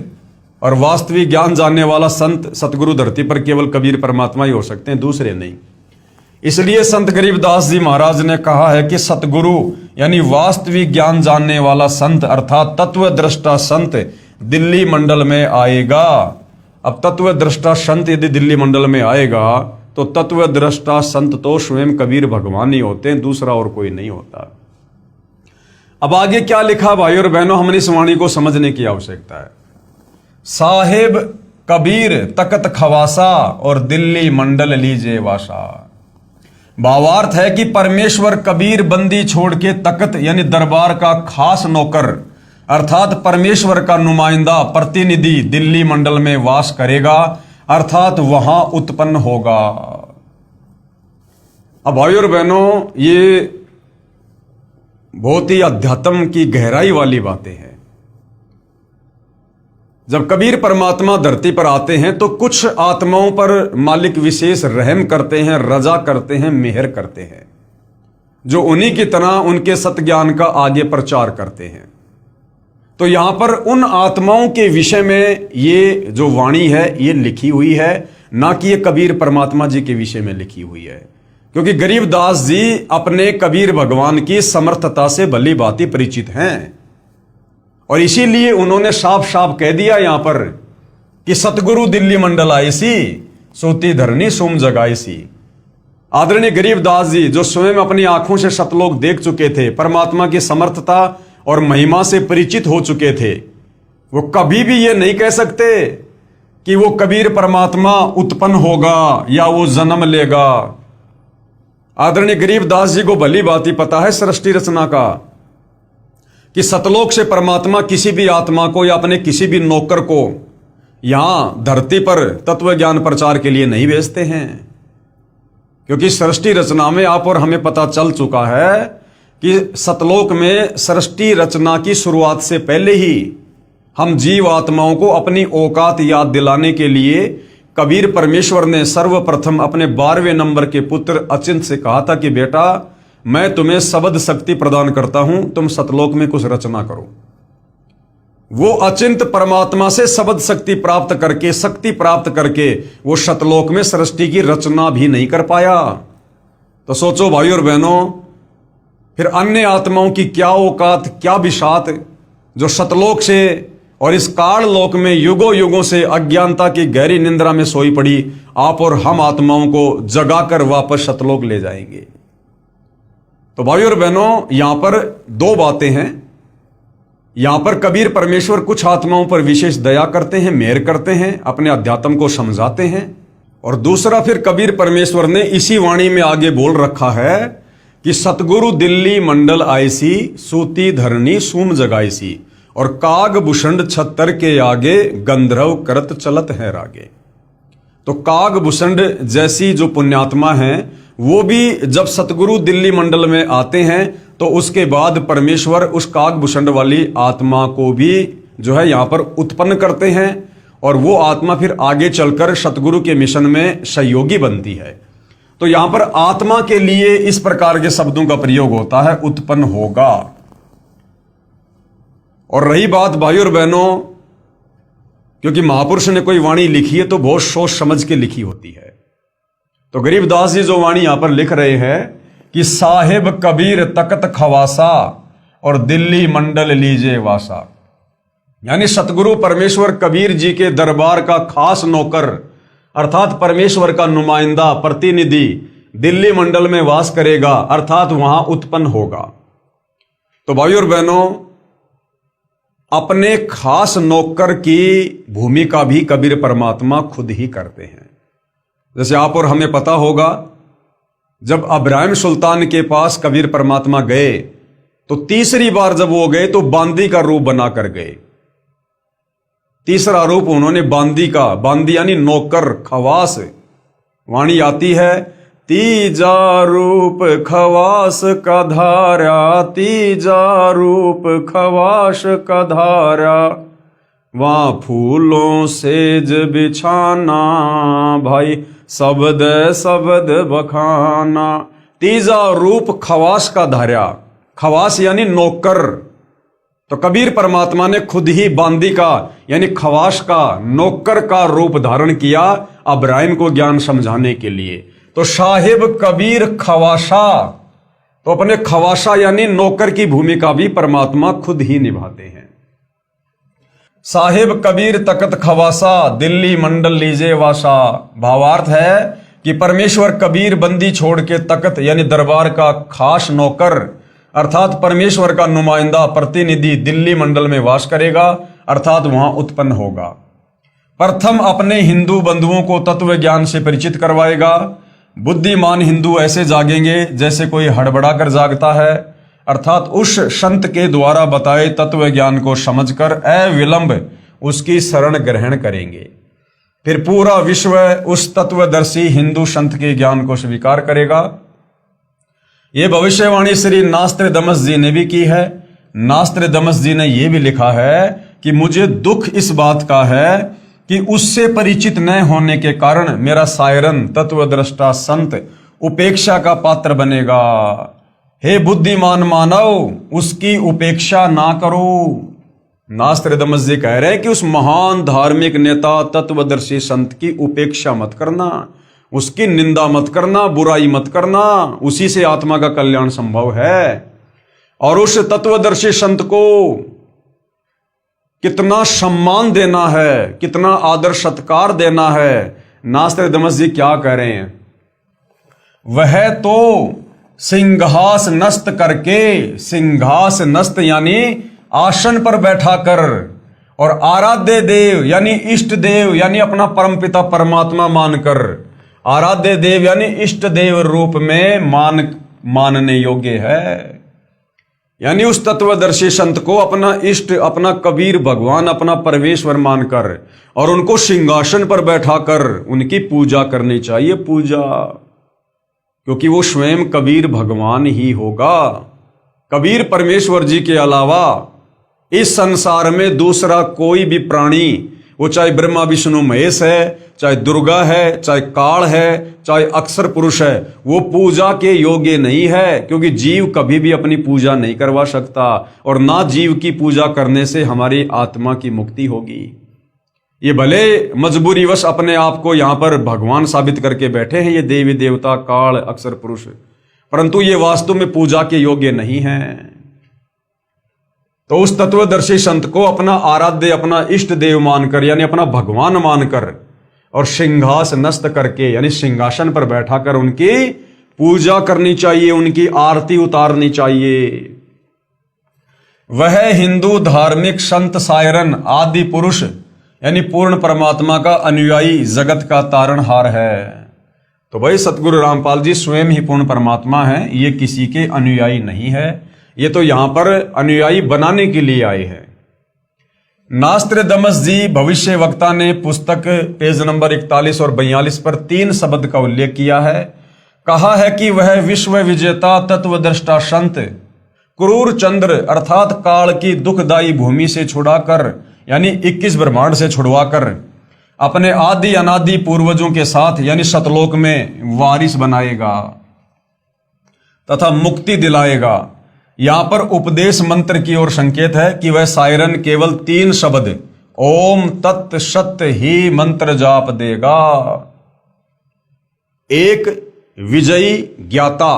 [SPEAKER 1] और वास्तविक ज्ञान जानने वाला संत सतगुरु धरती पर केवल कबीर परमात्मा ही हो सकते हैं, दूसरे नहीं। इसलिए संत गरीबदास जी महाराज ने कहा है कि सतगुरु यानी वास्तविक ज्ञान जानने वाला संत अर्थात तत्व दृष्टा संत दिल्ली मंडल में आएगा। अब तत्व दृष्टा संत यदि दिल्ली मंडल में आएगा तो तत्व दृष्टा संत तो स्वयं कबीर भगवान ही होते हैं, दूसरा और कोई नहीं होता। अब आगे क्या लिखा भाई और बहनों, हमने इस वाणी को समझने की आवश्यकता है। साहेब कबीर तकत खवासा और दिल्ली मंडल लीजे वासा। भावार्थ है कि परमेश्वर कबीर बंदी छोड़ के तकत यानी दरबार का खास नौकर अर्थात परमेश्वर का नुमाइंदा प्रतिनिधि दिल्ली मंडल में वास करेगा, अर्थात वहां उत्पन्न होगा। अब भाई और बहनों, ये बहुत ही अध्यात्म की गहराई वाली बातें हैं। जब कबीर परमात्मा धरती पर आते हैं तो कुछ आत्माओं पर मालिक विशेष रहम करते हैं, रजा करते हैं, मेहर करते हैं। जो उन्हीं की तरह उनके सत्ज्ञान का आगे प्रचार करते हैं। तो यहां पर उन आत्माओं के विषय में ये जो वाणी है ये लिखी हुई है, ना कि ये कबीर परमात्मा जी के विषय में लिखी हुई है। क्योंकि गरीबदास जी अपने कबीर भगवान की समर्थता से भली भांति परिचित हैं और इसीलिए उन्होंने साफ साफ कह दिया यहां पर कि सतगुरु दिल्ली मंडल आए सी, सोती धरनी सोम जगाई सी। आदरणीय गरीबदास जी जो स्वयं अपनी आंखों से सतलोक देख चुके थे, परमात्मा की समर्थता और महिमा से परिचित हो चुके थे, वो कभी भी ये नहीं कह सकते कि वो कबीर परमात्मा उत्पन्न होगा या वो जन्म लेगा। आदरणीय गरीबदास जी को भली भांति पता है सृष्टि रचना का कि सतलोक से परमात्मा किसी भी आत्मा को या अपने किसी भी नौकर को यहां धरती पर तत्व ज्ञान प्रचार के लिए नहीं भेजते हैं। क्योंकि सृष्टि रचना में आप और हमें पता चल चुका है कि सतलोक में सृष्टि रचना की शुरुआत से पहले ही हम जीव आत्माओं को अपनी औकात याद दिलाने के लिए कबीर परमेश्वर ने सर्वप्रथम अपने 12वें नंबर के पुत्र अचिंत से कहा था कि बेटा मैं तुम्हें शब्द शक्ति प्रदान करता हूं, तुम सतलोक में कुछ रचना करो। वो अचिंत परमात्मा से शब्द शक्ति प्राप्त करके, शक्ति प्राप्त करके वो सतलोक में सृष्टि की रचना भी नहीं कर पाया। तो सोचो भाई और बहनों, फिर अन्य आत्माओं की क्या औकात, क्या बिशात, जो सतलोक से और इस काल लोक में युगों युगों से अज्ञानता की गहरी निंद्रा में सोई पड़ी आप और हम आत्माओं को जगाकर वापस सतलोक ले जाएंगे। तो भाई और बहनों, यहां पर दो बातें हैं। यहां पर कबीर परमेश्वर कुछ आत्माओं पर विशेष दया करते हैं, मेहर करते हैं, अपने अध्यात्म को समझाते हैं। और दूसरा फिर कबीर परमेश्वर ने इसी वाणी में आगे बोल रखा है कि सतगुरु दिल्ली मंडल आईसी, सूती धरनी सूम जगाईसी, और काग भूषण छत्तर के आगे गंधर्व करत चलत है रागे। तो काग भूषण जैसी जो पुण्यात्मा है वो भी जब सतगुरु दिल्ली मंडल में आते हैं तो उसके बाद परमेश्वर उस काग भूषण वाली आत्मा को भी जो है यहां पर उत्पन्न करते हैं और वो आत्मा फिर आगे चलकर सतगुरु के मिशन में सहयोगी बनती है। तो यहां पर आत्मा के लिए इस प्रकार के शब्दों का प्रयोग होता है, उत्पन्न होगा। और रही बात भाई और बहनों, क्योंकि महापुरुष ने कोई वाणी लिखी है तो बहुत सोच समझ के लिखी होती है। तो गरीबदास जी जो वाणी यहां पर लिख रहे हैं कि साहिब कबीर तकत खवासा और दिल्ली मंडल लीजे वासा, यानी सतगुरु परमेश्वर कबीर जी के दरबार का खास नौकर अर्थात परमेश्वर का नुमाइंदा प्रतिनिधि दिल्ली मंडल में वास करेगा, अर्थात वहां उत्पन्न होगा। तो भाई और बहनों, अपने खास नौकर की भूमिका भी कबीर परमात्मा खुद ही करते हैं। जैसे आप और हमें पता होगा, जब इब्राहिम सुल्तान के पास कबीर परमात्मा गए तो तीसरी बार जब वो गए तो बांदी का रूप बनाकर गए। तीसरा रूप उन्होंने बांदी का, बांदी यानी नौकर, खवास। वाणी आती है तीजा रूप खवास का धारा, तीजा रूप खवास का धारा, वहां फूलों सेज बिछाना, भाई शब्द शब्द बखाना। तीजा रूप खवास का धारा, खवास यानी नौकर। तो कबीर परमात्मा ने खुद ही बांदी का यानी खवास का, नौकर का रूप धारण किया इब्राहिम को ज्ञान समझाने के लिए। तो साहिब कबीर खवासा, तो अपने खवासा यानी नौकर की भूमिका भी परमात्मा खुद ही निभाते हैं। साहिब कबीर तकत खवासा, दिल्ली मंडल लीजे वासा। भावार्थ है कि परमेश्वर कबीर बंदी छोड़ के तकत यानी दरबार का खास नौकर अर्थात परमेश्वर का नुमाइंदा प्रतिनिधि दिल्ली मंडल में वास करेगा, अर्थात वहां उत्पन्न होगा। प्रथम अपने हिंदू बंधुओं को तत्व ज्ञान से परिचित करवाएगा। बुद्धिमान हिंदू ऐसे जागेंगे जैसे कोई हड़बड़ा कर जागता है, अर्थात उस संत के द्वारा बताए तत्व ज्ञान को समझकर अविलंब उसकी शरण ग्रहण करेंगे। फिर पूरा विश्व उस तत्वदर्शी हिंदू संत के ज्ञान को स्वीकार करेगा। यह भविष्यवाणी श्री नास्त्रदमस जी ने भी की है। नास्त्रदमस जी ने यह भी लिखा है कि मुझे दुख इस बात का है कि उससे परिचित न होने के कारण मेरा सायरन तत्वद्रष्टा संत उपेक्षा का पात्र बनेगा। हे बुद्धिमान मानव उसकी उपेक्षा ना करो। नास्त्रोदामस जी कह रहे हैं कि उस महान धार्मिक नेता तत्वदर्शी संत की उपेक्षा मत करना, उसकी निंदा मत करना, बुराई मत करना, उसी से आत्मा का कल्याण संभव है। और उस तत्वदर्शी संत को कितना सम्मान देना है, कितना आदर सत्कार देना है। नास्त्रोदामस जी क्या कह रहे हैं, वह तो सिंहास नस्त करके, सिंहास नस्त यानी आसन पर बैठा कर, और आराध्य देव यानी इष्ट देव यानी अपना परमपिता परमात्मा मानकर, आराध्य देव यानी इष्ट देव रूप में मानने योग्य है। यानी उस तत्वदर्शी संत को अपना इष्ट, अपना कबीर भगवान, अपना परमेश्वर मानकर और उनको सिंहासन पर बैठाकर उनकी पूजा करनी चाहिए। पूजा, क्योंकि वो स्वयं कबीर भगवान ही होगा। कबीर परमेश्वर जी के अलावा इस संसार में दूसरा कोई भी प्राणी, वो चाहे ब्रह्मा विष्णु महेश है, चाहे दुर्गा है, चाहे काल है, चाहे अक्षर पुरुष है, वो पूजा के योग्य नहीं है। क्योंकि जीव कभी भी अपनी पूजा नहीं करवा सकता, और ना जीव की पूजा करने से हमारी आत्मा की मुक्ति होगी। ये भले मजबूरीवश अपने आप को यहां पर भगवान साबित करके बैठे हैं, ये देवी देवता काल अक्षर पुरुष, परंतु ये वास्तव में पूजा के योग्य नहीं है। तो उस तत्वदर्शी संत को अपना आराध्य, अपना इष्ट देव मानकर यानी अपना भगवान मानकर और सिंहास नस्त करके यानी सिंहासन पर बैठाकर उनकी पूजा करनी चाहिए, उनकी आरती उतारनी चाहिए। वह हिंदू धार्मिक संत सायरन आदि पुरुष यानी पूर्ण परमात्मा का अनुयायी जगत का तारणहार है। तो भाई सतगुरु रामपाल जी स्वयं ही पूर्ण परमात्मा हैं, ये किसी के अनुयायी नहीं है, ये तो यहां पर अनुयायी बनाने के लिए आए हैं। नास्त्रोदामस जी भविष्य वक्ता ने पुस्तक पेज नंबर 41 और 42 पर 3 शब्द का उल्लेख किया है। कहा है कि वह विश्व विजेता तत्वदृष्टा संत क्रूर चंद्र अर्थात काल की दुखदायी भूमि से छुड़ाकर यानी 21 ब्रह्मांड से छुड़वाकर अपने आदि अनादि पूर्वजों के साथ यानी सतलोक में वारिस बनाएगा तथा मुक्ति दिलाएगा। यहां पर उपदेश मंत्र की ओर संकेत है कि वह सायरन केवल 3 शब्द ओम तत् सत्य ही मंत्र जाप देगा। एक विजयी ज्ञाता,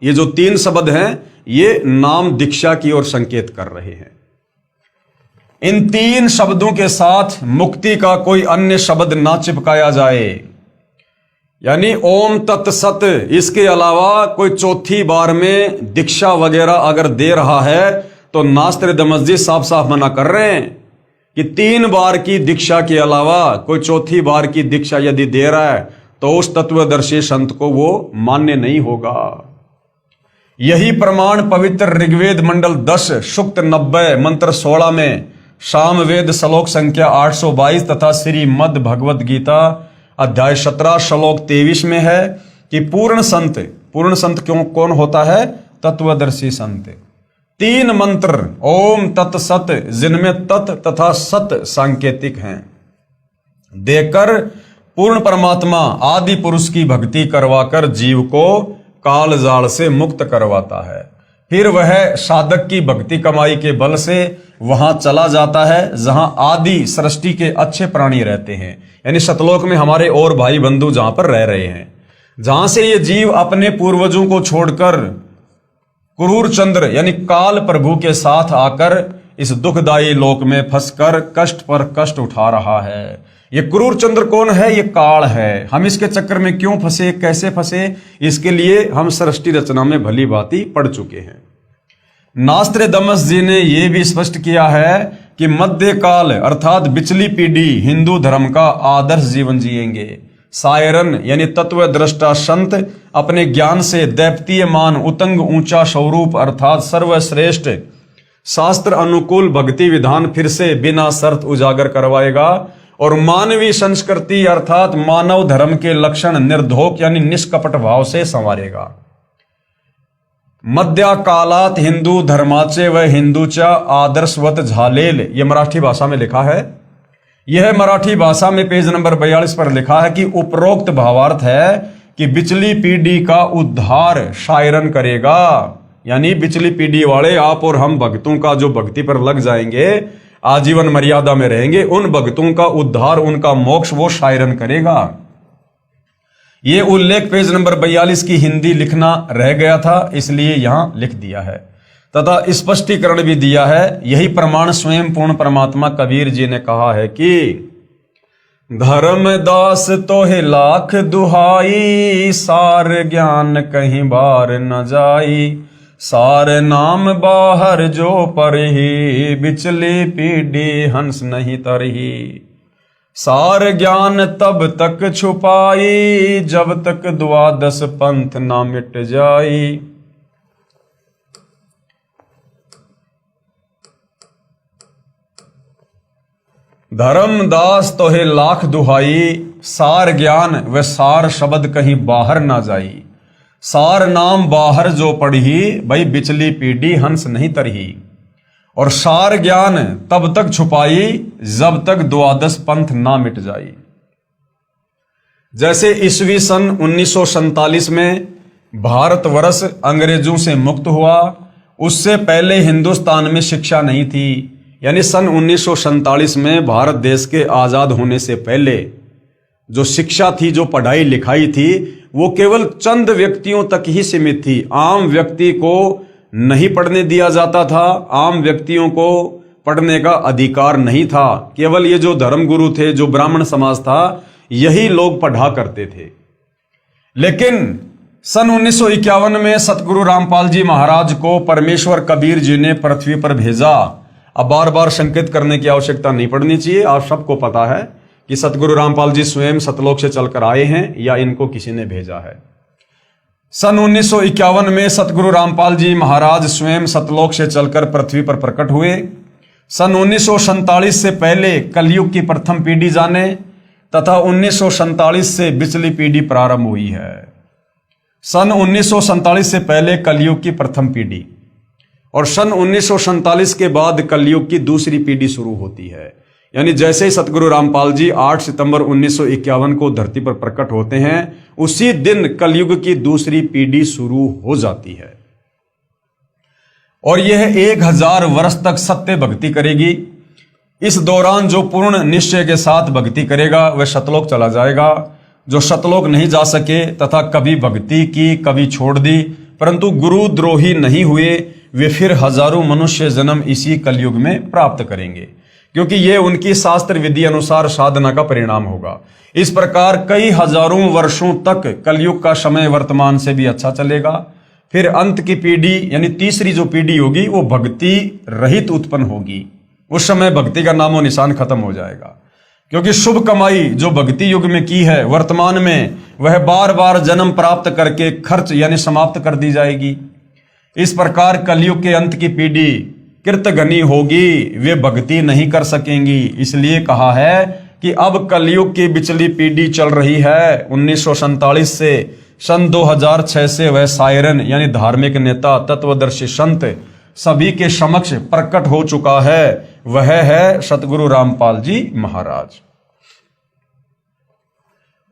[SPEAKER 1] ये जो 3 शब्द हैं ये नाम दीक्षा की ओर संकेत कर रहे हैं। इन 3 शब्दों के साथ मुक्ति का कोई अन्य शब्द ना चिपकाया जाए, यानी ओम तत् सत, इसके अलावा कोई चौथी बार में दीक्षा वगैरह अगर दे रहा है तो नास्त्रोदामस जी साफ साफ मना कर रहे हैं कि 3 बार की दीक्षा के अलावा कोई चौथी बार की दीक्षा यदि दे रहा है तो उस तत्वदर्शी संत को वो मान्य नहीं होगा। यही प्रमाण पवित्र ऋग्वेद मंडल 10 सूक्त 90 मंत्र 16 में, सामवेद श्लोक संख्या 822 तथा श्रीमद् भगवद गीता अध्याय 17 श्लोक 23 में है कि पूर्ण संत क्यों कौन होता है? तत्वदर्शी संत। 3 मंत्र ओम तत् सत जिनमें तत् तथा सत सांकेतिक हैं देकर पूर्ण परमात्मा आदि पुरुष की भक्ति करवाकर जीव को काल जाल से मुक्त करवाता है। फिर वह साधक की भक्ति कमाई के बल से वहां चला जाता है जहां आदि सृष्टि के अच्छे प्राणी रहते हैं, यानी सतलोक में हमारे और भाई बंधु जहां पर रह रहे हैं, जहां से ये जीव अपने पूर्वजों को छोड़कर क्रूर चंद्र यानी काल प्रभु के साथ आकर इस दुखदायी लोक में फंसकर कष्ट पर कष्ट उठा रहा है। ये क्रूर चंद्र कौन है? ये काल है। हम इसके चक्कर में क्यों फंसे, कैसे फंसे, इसके लिए हम सृष्टि रचना में भली भांति पढ़ चुके हैं। नास्त्रोदामस जी ने यह भी स्पष्ट किया है कि मध्यकाल अर्थात पिछली पीढ़ी हिंदू धर्म का आदर्श जीवन जिएंगे। सायरन यानी तत्वद्रष्टा संत अपने ज्ञान से दैवतीयमान उतंग ऊंचा स्वरूप अर्थात सर्वश्रेष्ठ शास्त्र अनुकूल भक्ति विधान फिर से बिना शर्त उजागर करवाएगा और मानवीय संस्कृति अर्थात मानव धर्म के लक्षण निर्धोक यानी निष्कपट भाव से संवारेगा। मध्या कालात हिंदू धर्माचे व हिंदूच्या आदर्शवत झालेल, यह मराठी भाषा में लिखा है। यह मराठी भाषा में पेज नंबर 42 पर लिखा है कि उपरोक्त भावार्थ है कि पिछली पीढ़ी का उद्धार सायरन करेगा, यानी पिछली पीढ़ी वाले आप और हम भक्तों का जो भक्ति पर लग जाएंगे, आजीवन मर्यादा में रहेंगे, उन भक्तों का उद्धार, उनका मोक्ष वो शायरन करेगा। ये उल्लेख पेज नंबर 42 की हिंदी लिखना रह गया था, इसलिए यहां लिख दिया है तथा स्पष्टीकरण भी दिया है। यही प्रमाण स्वयं पूर्ण परमात्मा कबीर जी ने कहा है कि धर्मदास तोहे लाख दुहाई, सार ज्ञान कहीं बार न जाई, सार नाम बाहर जो परही, बिचली पीढ़ी हंस नहीं तरही, सार ज्ञान तब तक छुपाई, जब तक द्वादश पंथ ना मिट जाई। धर्मदास तोहे लाख दुहाई, सार ज्ञान व सार शब्द कहीं बाहर ना जाई, सार नाम बाहर जो पढ़ी, भाई बिचली पीढ़ी हंस नहीं तरही, और सार ज्ञान तब तक छुपाई जब तक द्वादश पंथ ना मिट जाई। जैसे ईस्वी सन 1947 में भारतवर्ष अंग्रेजों से मुक्त हुआ, उससे पहले हिंदुस्तान में शिक्षा नहीं थी। यानी सन 1947 में भारत देश के आजाद होने से पहले जो शिक्षा थी, जो पढ़ाई लिखाई थी, वो केवल चंद व्यक्तियों तक ही सीमित थी। आम व्यक्ति को नहीं पढ़ने दिया जाता था, आम व्यक्तियों को पढ़ने का अधिकार नहीं था। केवल ये जो धर्मगुरु थे, जो ब्राह्मण समाज था, यही लोग पढ़ा करते थे। लेकिन सन 1951 में सतगुरु रामपाल जी महाराज को परमेश्वर कबीर जी ने पृथ्वी पर भेजा। अब बार बार संकेत करने की आवश्यकता नहीं पड़नी चाहिए, आप सबको पता है कि सतगुरु रामपाल जी स्वयं सतलोक से चलकर आए हैं या इनको किसी ने भेजा है। सन 1951 में सतगुरु रामपाल जी महाराज स्वयं सतलोक से चलकर पृथ्वी पर प्रकट हुए। सन 1947 से पहले कलयुग की प्रथम पीढ़ी जाने तथा 1947 से बिचली पीढ़ी प्रारंभ हुई है। सन 1947 से पहले कलयुग की प्रथम पीढ़ी और सन 1947 के बाद कलयुग की दूसरी पीढ़ी शुरू होती है। यानी जैसे ही सतगुरु रामपाल जी 8 सितंबर 1951 को धरती पर प्रकट होते हैं, उसी दिन कलयुग की दूसरी पीढ़ी शुरू हो जाती है और यह 1000 वर्ष तक सत्य भक्ति करेगी। इस दौरान जो पूर्ण निश्चय के साथ भक्ति करेगा वह सतलोक चला जाएगा। जो सतलोक नहीं जा सके तथा कभी भक्ति की, कभी छोड़ दी, परंतु गुरु द्रोही नहीं हुए, वे फिर हजारों मनुष्य जन्म इसी कलयुग में प्राप्त करेंगे, क्योंकि ये उनकी शास्त्र विधि अनुसार साधना का परिणाम होगा। इस प्रकार कई हजारों वर्षों तक कलयुग का समय वर्तमान से भी अच्छा चलेगा। फिर अंत की पीढ़ी यानी तीसरी जो पीढ़ी होगी वो भक्ति रहित उत्पन्न होगी। उस समय भक्ति का नामो निशान खत्म हो जाएगा, क्योंकि शुभ कमाई जो भक्ति युग में की है वर्तमान में वह बार बार जन्म प्राप्त करके खर्च यानी समाप्त कर दी जाएगी। इस प्रकार कलयुग के अंत की पीढ़ी कृतघ्नी होगी, वे भक्ति नहीं कर सकेंगी। इसलिए कहा है कि अब कलयुग की बिचली पीढ़ी चल रही है। 1947 से सन 2006 से वह सायरन यानी धार्मिक नेता, तत्वदर्शी संत सभी के समक्ष प्रकट हो चुका है। वह है सतगुरु रामपाल जी महाराज।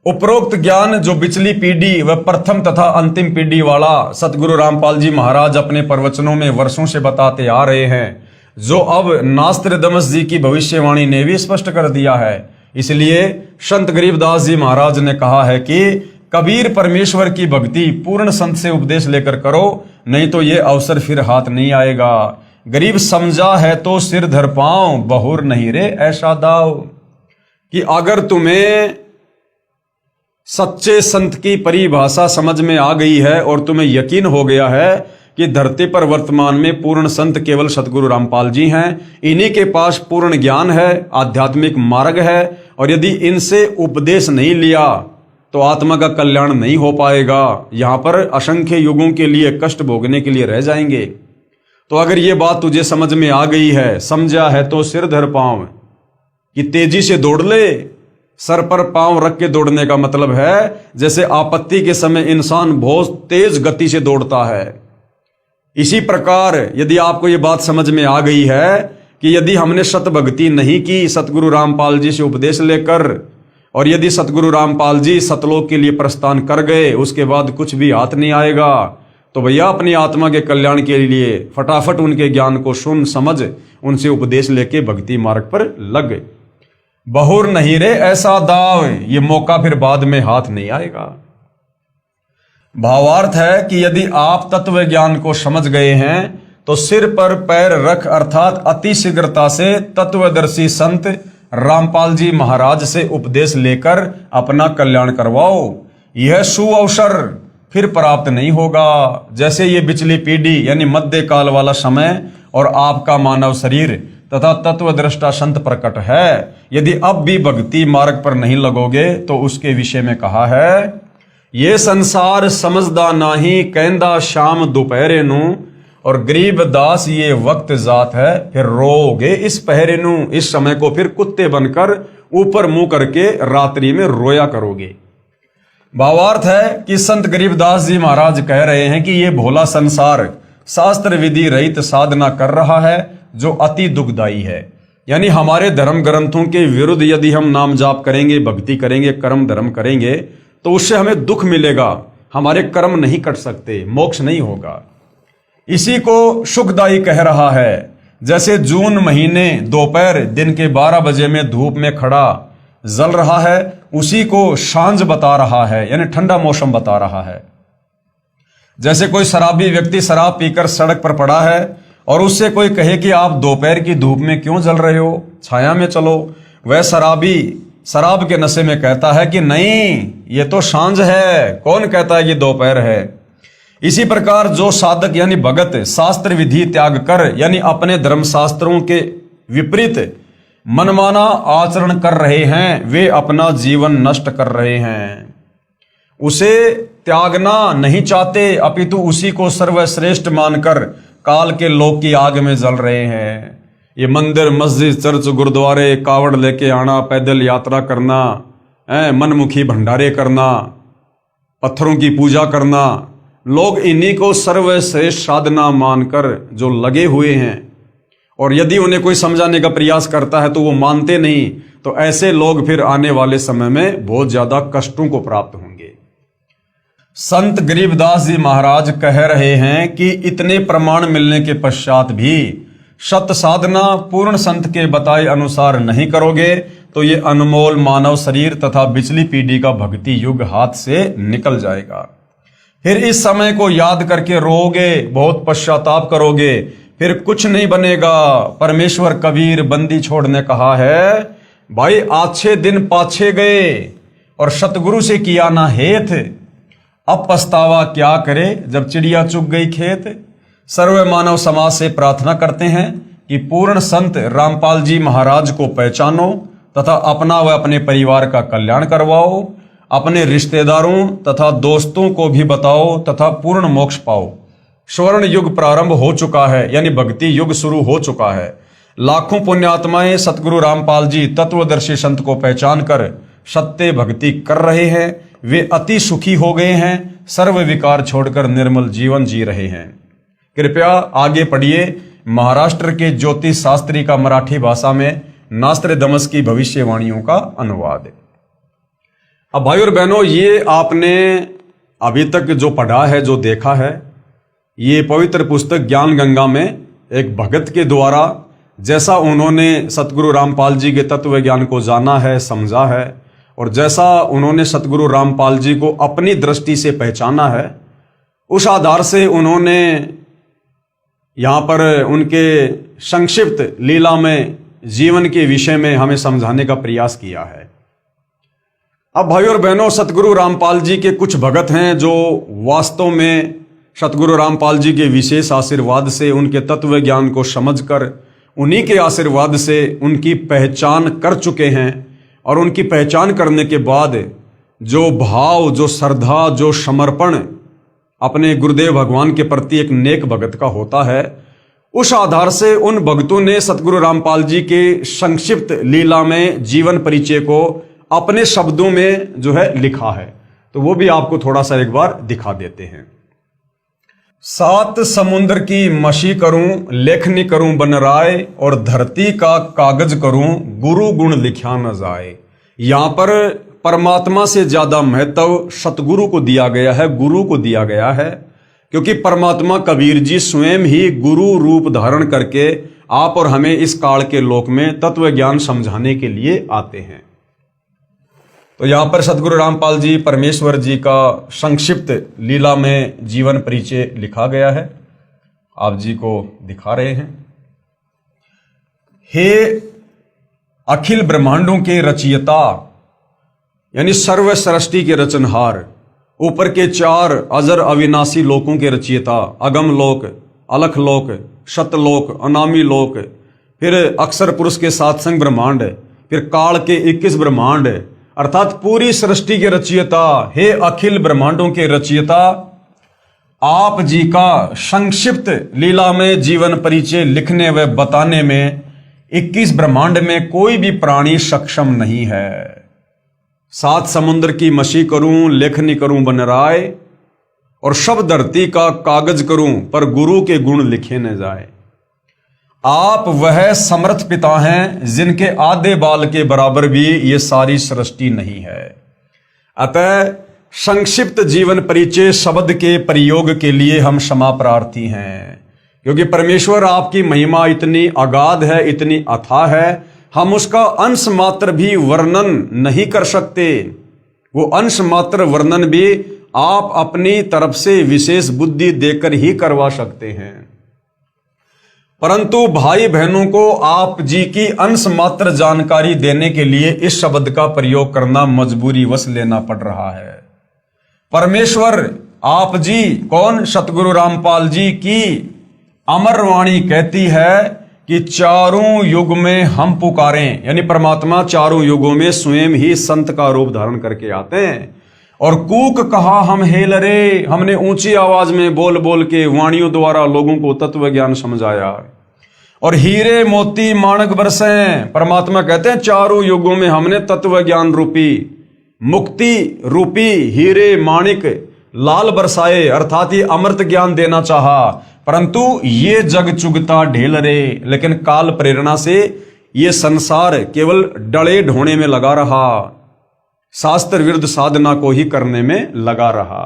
[SPEAKER 1] उपरोक्त ज्ञान जो बिचली पीढ़ी व प्रथम तथा अंतिम पीढ़ी वाला सतगुरु रामपाल जी महाराज अपने प्रवचनों में वर्षों से बताते आ रहे हैं, जो अब नास्त्रदमस जी की भविष्यवाणी ने भी स्पष्ट कर दिया है। इसलिए संत गरीबदास जी महाराज ने कहा है कि कबीर परमेश्वर की भक्ति पूर्ण संत से उपदेश लेकर करो, नहीं तो ये अवसर फिर हाथ नहीं आएगा। गरीब समझा है तो सिर धर पाओ, बहुर नहीं रे ऐसा दाव। कि अगर तुम्हें सच्चे संत की परिभाषा समझ में आ गई है और तुम्हें यकीन हो गया है कि धरती पर वर्तमान में पूर्ण संत केवल सतगुरु रामपाल जी हैं, इन्हीं के पास पूर्ण ज्ञान है, आध्यात्मिक मार्ग है, और यदि इनसे उपदेश नहीं लिया तो आत्मा का कल्याण नहीं हो पाएगा। यहां पर असंख्य युगों के लिए कष्ट भोगने के लिए रह जाएंगे। तो अगर ये बात तुझे समझ में आ गई है, समझा है तो सिर धर पांव, कि तेजी से दौड़ ले। सर पर पांव रख के दौड़ने का मतलब है जैसे आपत्ति के समय इंसान बहुत तेज गति से दौड़ता है। इसी प्रकार यदि आपको ये बात समझ में आ गई है कि यदि हमने सत भक्ति नहीं की सतगुरु रामपाल जी से उपदेश लेकर, और यदि सतगुरु रामपाल जी सतलोक के लिए प्रस्थान कर गए, उसके बाद कुछ भी हाथ नहीं आएगा, तो भैया अपनी आत्मा के कल्याण के लिए फटाफट उनके ज्ञान को सुन समझ उनसे उपदेश लेके भक्ति मार्ग पर लग गए। बहुर नहीं रे ऐसा दाव, ये मौका फिर बाद में हाथ नहीं आएगा। भावार्थ है कि यदि आप तत्व ज्ञान को समझ गए हैं तो सिर पर पैर रख अर्थात अति शीघ्रता से तत्वदर्शी संत रामपाल जी महाराज से उपदेश लेकर अपना कल्याण करवाओ। यह सुअवसर फिर प्राप्त नहीं होगा। जैसे ये पिछली पीढ़ी यानी मध्य काल वाला समय और आपका मानव शरीर तथा तत्वदृष्टा संत प्रकट है। यदि अब भी भक्ति मार्ग पर नहीं लगोगे तो उसके विषय में कहा है, ये संसार समझदा नाही कहंदा शाम दोपहरे नू, और गरीब दास ये वक्त जात है फिर रोगे इस पहरे नू। इस समय को फिर कुत्ते बनकर ऊपर मुंह करके रात्रि में रोया करोगे। भावार्थ है कि संत गरीबदास जी महाराज कह रहे हैं कि ये भोला संसार शास्त्र विधि रहित साधना कर रहा है जो अति दुखदायी है। यानी हमारे धर्म ग्रंथों के विरुद्ध यदि हम नाम जाप करेंगे, भक्ति करेंगे, कर्म धर्म करेंगे तो उससे हमें दुख मिलेगा। हमारे कर्म नहीं कट सकते, मोक्ष नहीं होगा। इसी को सुखदायी कह रहा है। जैसे जून महीने दोपहर दिन के 12 बजे में धूप में खड़ा जल रहा है, उसी को सांझ बता रहा है, यानी ठंडा मौसम बता रहा है। जैसे कोई शराबी व्यक्ति शराब पीकर सड़क पर पड़ा है और उससे कोई कहे कि आप दोपहर की धूप में क्यों जल रहे हो, छाया में चलो, वह शराबी शराब के नशे में कहता है कि नहीं, ये तो सांझ है, कौन कहता है कि दोपहर है। इसी प्रकार जो साधक यानी भगत शास्त्र विधि त्याग कर यानी अपने धर्म शास्त्रों के विपरीत मनमाना आचरण कर रहे हैं, वे अपना जीवन नष्ट कर रहे हैं। उसे त्यागना नहीं चाहते अपितु उसी को सर्वश्रेष्ठ मानकर काल के लोक की आग में जल रहे हैं। ये मंदिर मस्जिद चर्च गुरुद्वारे कावड़ लेके आना, पैदल यात्रा करना, मनमुखी भंडारे करना, पत्थरों की पूजा करना, लोग इन्हीं को सर्वश्रेष्ठ साधना मानकर जो लगे हुए हैं। और यदि उन्हें कोई समझाने का प्रयास करता है तो वो मानते नहीं। तो ऐसे लोग फिर आने वाले समय में बहुत ज्यादा कष्टों को प्राप्त होंगे। संत गरीबदास जी महाराज कह रहे हैं कि इतने प्रमाण मिलने के पश्चात भी सत साधना पूर्ण संत के बताए अनुसार नहीं करोगे तो ये अनमोल मानव शरीर तथा पिछली पीढ़ी का भक्ति युग हाथ से निकल जाएगा। फिर इस समय को याद करके रोओगे, बहुत पश्चाताप करोगे, फिर कुछ नहीं बनेगा। परमेश्वर कबीर बंदी छोड़ने कहा है, भाई आछे दिन पाछे गए और सतगुरु से किया ना हेत, अब पछतावा क्या करे जब चिड़िया चुग गई खेत। सर्व मानव समाज से प्रार्थना करते हैं कि पूर्ण संत रामपाल जी महाराज को पहचानो तथा अपना व अपने परिवार का कल्याण करवाओ, अपने रिश्तेदारों तथा दोस्तों को भी बताओ तथा पूर्ण मोक्ष पाओ। स्वर्ण युग प्रारंभ हो चुका है, यानी भक्ति युग शुरू हो चुका है। लाखों पुण्यात्माएं सतगुरु रामपाल जी तत्वदर्शी संत को पहचान कर सत्य भक्ति कर रहे हैं। वे अति सुखी हो गए हैं, सर्व विकार छोड़कर निर्मल जीवन जी रहे हैं। कृपया आगे पढ़िए महाराष्ट्र के ज्योतिष शास्त्री का मराठी भाषा में नास्त्रदमस की भविष्यवाणियों का अनुवाद। अब भाई और बहनों, ये आपने अभी तक जो पढ़ा है, जो देखा है, ये पवित्र पुस्तक ज्ञान गंगा में एक भगत के द्वारा जैसा उन्होंने सतगुरु रामपाल जी के तत्व ज्ञान को जाना है, समझा है, और जैसा उन्होंने सतगुरु रामपाल जी को अपनी दृष्टि से पहचाना है, उस आधार से उन्होंने यहाँ पर उनके संक्षिप्त लीला में जीवन के विषय में हमें समझाने का प्रयास किया है। अब भाई और बहनों, सतगुरु रामपाल जी के कुछ भगत हैं जो वास्तव में सतगुरु रामपाल जी के विशेष आशीर्वाद से उनके तत्व ज्ञान को समझकर उन्हीं के आशीर्वाद से उनकी पहचान कर चुके हैं। और उनकी पहचान करने के बाद जो भाव, जो श्रद्धा, जो समर्पण अपने गुरुदेव भगवान के प्रति एक नेक भगत का होता है, उस आधार से उन भक्तों ने सतगुरु रामपाल जी के संक्षिप्त लीला में जीवन परिचय को अपने शब्दों में जो है लिखा है। तो वो भी आपको थोड़ा सा एक बार दिखा देते हैं। 7 समुद्र की मशी करूं, लेखनी करूं बन राय, और धरती का कागज करूं, गुरु गुण लिखा न जाए। यहां पर परमात्मा से ज्यादा महत्व सतगुरु को दिया गया है, गुरु को दिया गया है। क्योंकि परमात्मा कबीर जी स्वयं ही गुरु रूप धारण करके आप और हमें इस काल के लोक में तत्व ज्ञान समझाने के लिए आते हैं। तो यहां पर सतगुरु रामपाल जी परमेश्वर जी का संक्षिप्त लीला में जीवन परिचय लिखा गया है, आप जी को दिखा रहे हैं। हे अखिल ब्रह्मांडों के रचयिता यानी सर्व सृष्टि के रचनहार, ऊपर के 4 अजर अविनाशी लोकों के रचयिता, अगम लोक, अलख लोक, शतलोक, अनामी लोक, फिर अक्षर पुरुष के 7 संग ब्रह्मांड, फिर काल के 21 ब्रह्मांड, अर्थात पूरी सृष्टि के रचयिता, हे अखिल ब्रह्मांडों के रचयिता, आप जी का संक्षिप्त लीला में जीवन परिचय लिखने व बताने में 21 ब्रह्मांड में कोई भी प्राणी सक्षम नहीं है। 7 समुद्र की मशी करूं, लेखनी करूं बन राय, और सब धरती का कागज करूं, पर गुरु के गुण लिखे न जाए। आप वह समर्थ पिता हैं जिनके आधे बाल के बराबर भी ये सारी सृष्टि नहीं है। अतः संक्षिप्त जीवन परिचय शब्द के प्रयोग के लिए हम क्षमा प्रार्थी हैं, क्योंकि परमेश्वर आपकी महिमा इतनी अगाध है, इतनी अथाह है, हम उसका अंश मात्र भी वर्णन नहीं कर सकते। वो अंश मात्र वर्णन भी आप अपनी तरफ से विशेष बुद्धि देकर ही करवा सकते हैं, परंतु भाई बहनों को आप जी की अंश मात्र जानकारी देने के लिए इस शब्द का प्रयोग करना मजबूरी वश लेना पड़ रहा है। परमेश्वर आप जी कौन? सतगुरु रामपाल जी की अमर वाणी कहती है कि चारों युग में हम पुकारें, यानी परमात्मा चारों युगों में स्वयं ही संत का रूप धारण करके आते हैं। और कूक कहा हम हेल रे, हमने ऊंची आवाज में बोल बोल के वाणियों द्वारा लोगों को तत्व ज्ञान समझाया। और हीरे मोती माणक बरसे, परमात्मा कहते हैं चारों युगों में हमने तत्व ज्ञान रूपी, मुक्ति रूपी हीरे माणिक लाल बरसाए, अर्थात ये अमृत ज्ञान देना चाहा, परंतु ये जग चुगता ढेल रे, लेकिन काल प्रेरणा से ये संसार केवल डले ढोने में लगा रहा, शास्त्र विरुद्ध साधना को ही करने में लगा रहा।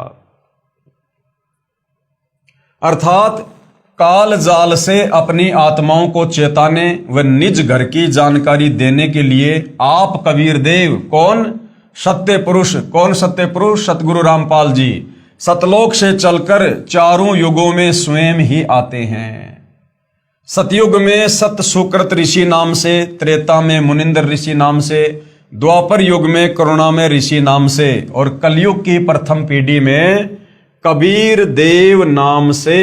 [SPEAKER 1] अर्थात काल जाल से अपनी आत्माओं को चेताने व निज घर की जानकारी देने के लिए आप कबीर देव कौन? सत्य पुरुष। कौन सत्य पुरुष? सतगुरु रामपाल जी सतलोक से चलकर चारों युगों में स्वयं ही आते हैं। सतयुग में सत सुकृत ऋषि नाम से, त्रेता में मुनिंद्र ऋषि नाम से, द्वापर युग में करुणा में ऋषि नाम से, और कलयुग की प्रथम पीढ़ी में कबीर देव नाम से।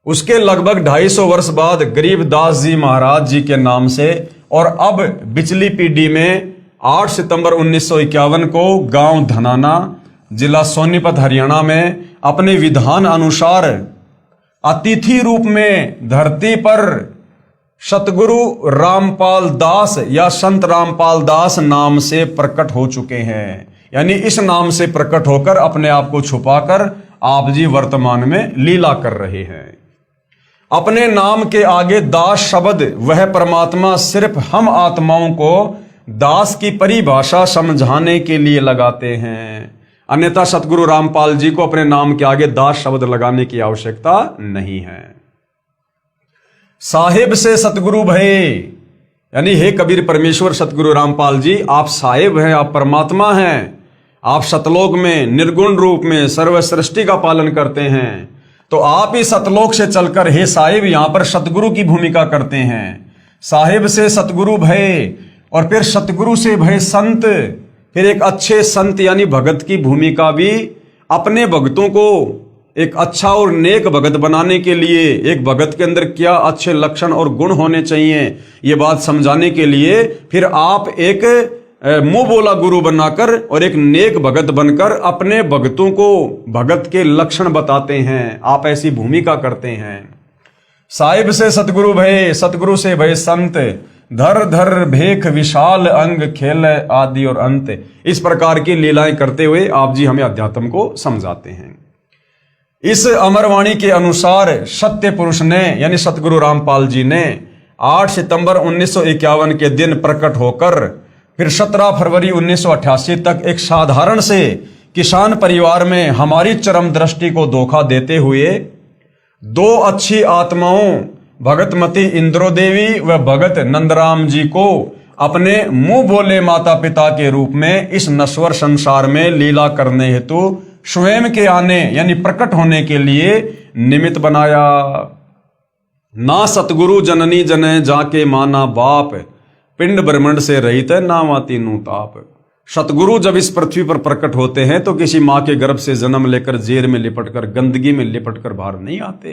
[SPEAKER 1] उसके लगभग 250 वर्ष बाद गरीबदास जी महाराज जी के नाम से, और अब बिचली पीढ़ी में 8 सितंबर 1951 को गांव धनाना, जिला सोनीपत हरियाणा में अपने विधान अनुसार अतिथि रूप में धरती पर सतगुरु रामपाल दास या संत रामपाल दास नाम से प्रकट हो चुके हैं। यानी इस नाम से प्रकट होकर अपने आप को छुपाकर आप जी वर्तमान में लीला कर रहे हैं। अपने नाम के आगे दास शब्द वह परमात्मा सिर्फ हम आत्माओं को दास की परिभाषा समझाने के लिए लगाते हैं, अन्यथा सतगुरु रामपाल जी को अपने नाम के आगे दास शब्द लगाने की आवश्यकता नहीं है। साहिब से सतगुरु भये, यानी हे कबीर परमेश्वर सतगुरु रामपाल जी आप साहिब हैं, आप परमात्मा हैं, आप सतलोक में निर्गुण रूप में सर्व सृष्टि का पालन करते हैं, तो आप ही सतलोक से चलकर हे साहिब यहां पर सतगुरु की भूमिका करते हैं। साहिब से सतगुरु भय, और फिर सतगुरु से भय संत, फिर एक अच्छे संत यानी भगत की भूमिका भी अपने भक्तों को एक अच्छा और नेक भगत बनाने के लिए, एक भगत के अंदर क्या अच्छे लक्षण और गुण होने चाहिए ये बात समझाने के लिए फिर आप एक मुंह बोला गुरु बनाकर और एक नेक भगत बनकर अपने भक्तों को भगत के लक्षण बताते हैं। आप ऐसी भूमिका करते हैं। साहिब से सतगुरु भय, सतगुरु से भय संत, धर धर भेख विशाल अंग खेल आदि और अंत। इस प्रकार की लीलाएं करते हुए आप जी हमें अध्यात्म को समझाते हैं। इस अमरवाणी के अनुसार सत्य पुरुष ने यानी सतगुरु रामपाल जी ने 8 सितंबर 1951 के दिन प्रकट होकर फिर 17 फरवरी 1988 तक एक साधारण से किसान परिवार में हमारी चरम दृष्टि को धोखा देते हुए दो अच्छी आत्माओं भगतमती इंद्रो देवी व भगत नंदराम जी को अपने मुंह बोले माता पिता के रूप में इस नश्वर संसार में लीला करने हेतु स्वयं के आने यानी प्रकट होने के लिए निमित्त बनाया। ना सतगुरु जननी जने जाके माना बाप, पिंड ब्रह्मंड से रहित है नामा तीनों ताप। सतगुरु जब इस पृथ्वी पर प्रकट होते हैं तो किसी माँ के गर्भ से जन्म लेकर जेर में लिपटकर गंदगी में लिपटकर बाहर नहीं आते।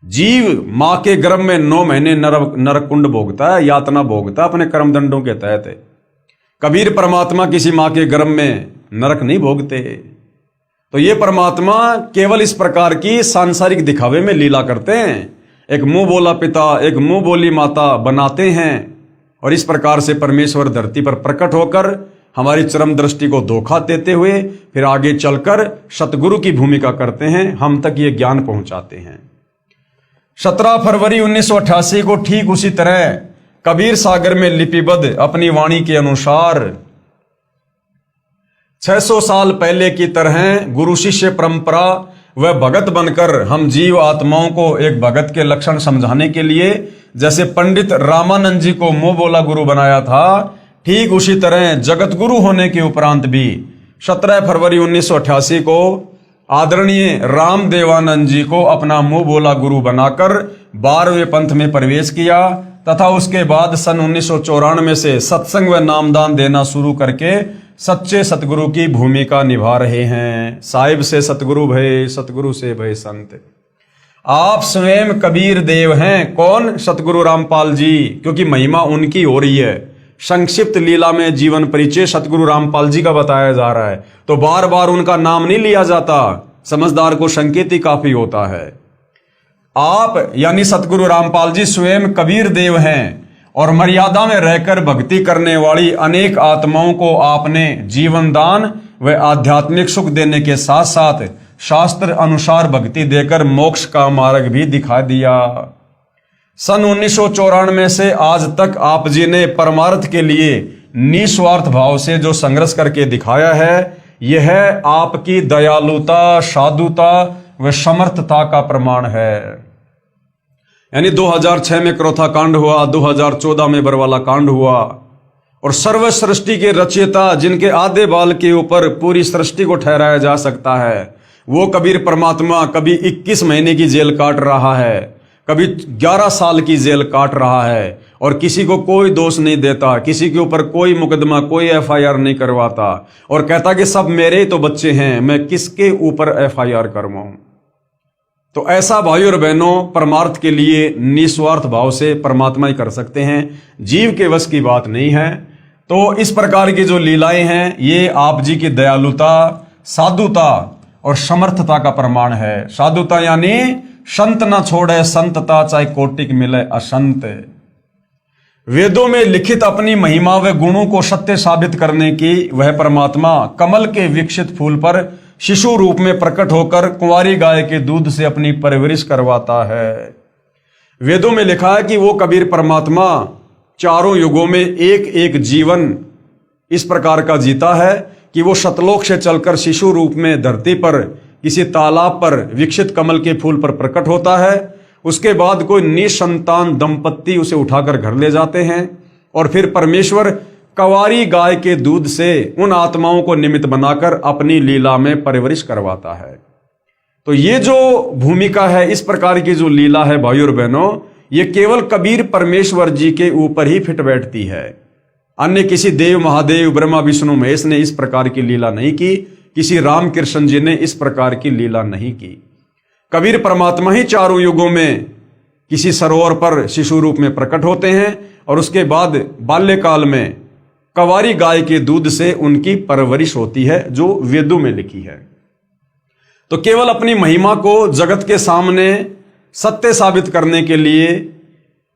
[SPEAKER 1] जीव माँ के गर्भ में 9 महीने नरक कुंड भोगता है, यातना भोगता है अपने कर्मदंडों के तहत। कबीर परमात्मा किसी माँ के गर्भ में नरक नहीं भोगते। तो ये परमात्मा केवल इस प्रकार की सांसारिक दिखावे में लीला करते हैं, एक मुंह बोला पिता एक मुंह बोली माता बनाते हैं और इस प्रकार से परमेश्वर धरती पर प्रकट होकर हमारी चरम दृष्टि को धोखा देते हुए फिर आगे चलकर सतगुरु की भूमिका करते हैं, हम तक ये ज्ञान पहुंचाते हैं। 17 फरवरी 1988 को ठीक उसी तरह कबीर सागर में लिपिबद्ध अपनी वाणी के अनुसार 600 साल पहले की तरह गुरु शिष्य परंपरा व भगत बनकर हम जीव आत्माओं को एक भगत के लक्षण समझाने के लिए जैसे पंडित रामानंद जी को मुंह बोला गुरु बनाया था, ठीक उसी तरह जगत गुरु होने के उपरांत भी 17 फरवरी 1988 को आदरणीय रामदेवानंद जी को अपना मुंह बोला गुरु बनाकर 12वें पंथ में प्रवेश किया तथा उसके बाद सन 1994 से सत्संग व नामदान देना शुरू करके सच्चे सतगुरु की भूमिका निभा रहे हैं। साहिब से सतगुरु भय, सतगुरु से भय संत। आप स्वयं कबीर देव हैं। कौन? सतगुरु रामपाल जी, क्योंकि महिमा उनकी हो रही है। संक्षिप्त लीला में जीवन परिचय सतगुरु रामपाल जी का बताया जा रहा है, तो बार बार उनका नाम नहीं लिया जाता। समझदार को संकेत ही काफी होता है। आप यानी सतगुरु रामपाल जी स्वयं कबीर देव हैं और मर्यादा में रहकर भक्ति करने वाली अनेक आत्माओं को आपने जीवन दान व आध्यात्मिक सुख देने के साथ साथ शास्त्र अनुसार भक्ति देकर मोक्ष का मार्ग भी दिखा दिया। सन 1994 से आज तक आप जी ने परमार्थ के लिए निस्वार्थ भाव से जो संघर्ष करके दिखाया है, यह आपकी दयालुता, साधुता व समर्थता का प्रमाण है। यानी 2006 में क्रोथा कांड हुआ, 2014 में बरवाला कांड हुआ और सर्व सृष्टि के रचयिता जिनके आधे बाल के ऊपर पूरी सृष्टि को ठहराया जा सकता है, वो कबीर परमात्मा कभी 21 महीने की जेल काट रहा है, कभी 11 साल की जेल काट रहा है और किसी को कोई दोष नहीं देता, किसी के ऊपर कोई मुकदमा, कोई FIR नहीं करवाता और कहता कि सब मेरे ही तो बच्चे हैं, मैं किसके ऊपर FIR करवाऊं। तो ऐसा भाई और बहनों परमार्थ के लिए निस्वार्थ भाव से परमात्मा ही कर सकते हैं, जीव के वश की बात नहीं है। तो इस प्रकार की जो लीलाएं हैं ये आप जी की दयालुता, साधुता और समर्थता का प्रमाण है। साधुता यानी संत न छोड़े संतता, चाहे कोटिक मिले असंत। वेदों में लिखित अपनी महिमा व गुणों को सत्य साबित करने की वह परमात्मा कमल के विकसित फूल पर शिशु रूप में प्रकट होकर कुंवारी गाय के दूध से अपनी परवरिश करवाता है। वेदों में लिखा है कि वो कबीर परमात्मा चारों युगों में एक एक जीवन इस प्रकार का जीता है कि वो सतलोक से चलकर शिशु रूप में धरती पर किसी तालाब पर विकसित कमल के फूल पर प्रकट होता है। उसके बाद कोई निसंतान दंपत्ति उसे उठाकर घर ले जाते हैं और फिर परमेश्वर कवारी गाय के दूध से उन आत्माओं को निमित्त बनाकर अपनी लीला में परवरिश करवाता है। तो ये जो भूमिका है, इस प्रकार की जो लीला है भाई और बहनों, ये केवल कबीर परमेश्वर जी के ऊपर ही फिट बैठती है। अन्य किसी देव, महादेव, ब्रह्मा, विष्णु, महेश ने इस प्रकार की लीला नहीं की, किसी रामकृष्ण जी ने इस प्रकार की लीला नहीं की। कबीर परमात्मा ही चारों युगों में किसी सरोवर पर शिशु रूप में प्रकट होते हैं और उसके बाद बाल्यकाल में कवारी गाय के दूध से उनकी परवरिश होती है, जो वेदों में लिखी है। तो केवल अपनी महिमा को जगत के सामने सत्य साबित करने के लिए,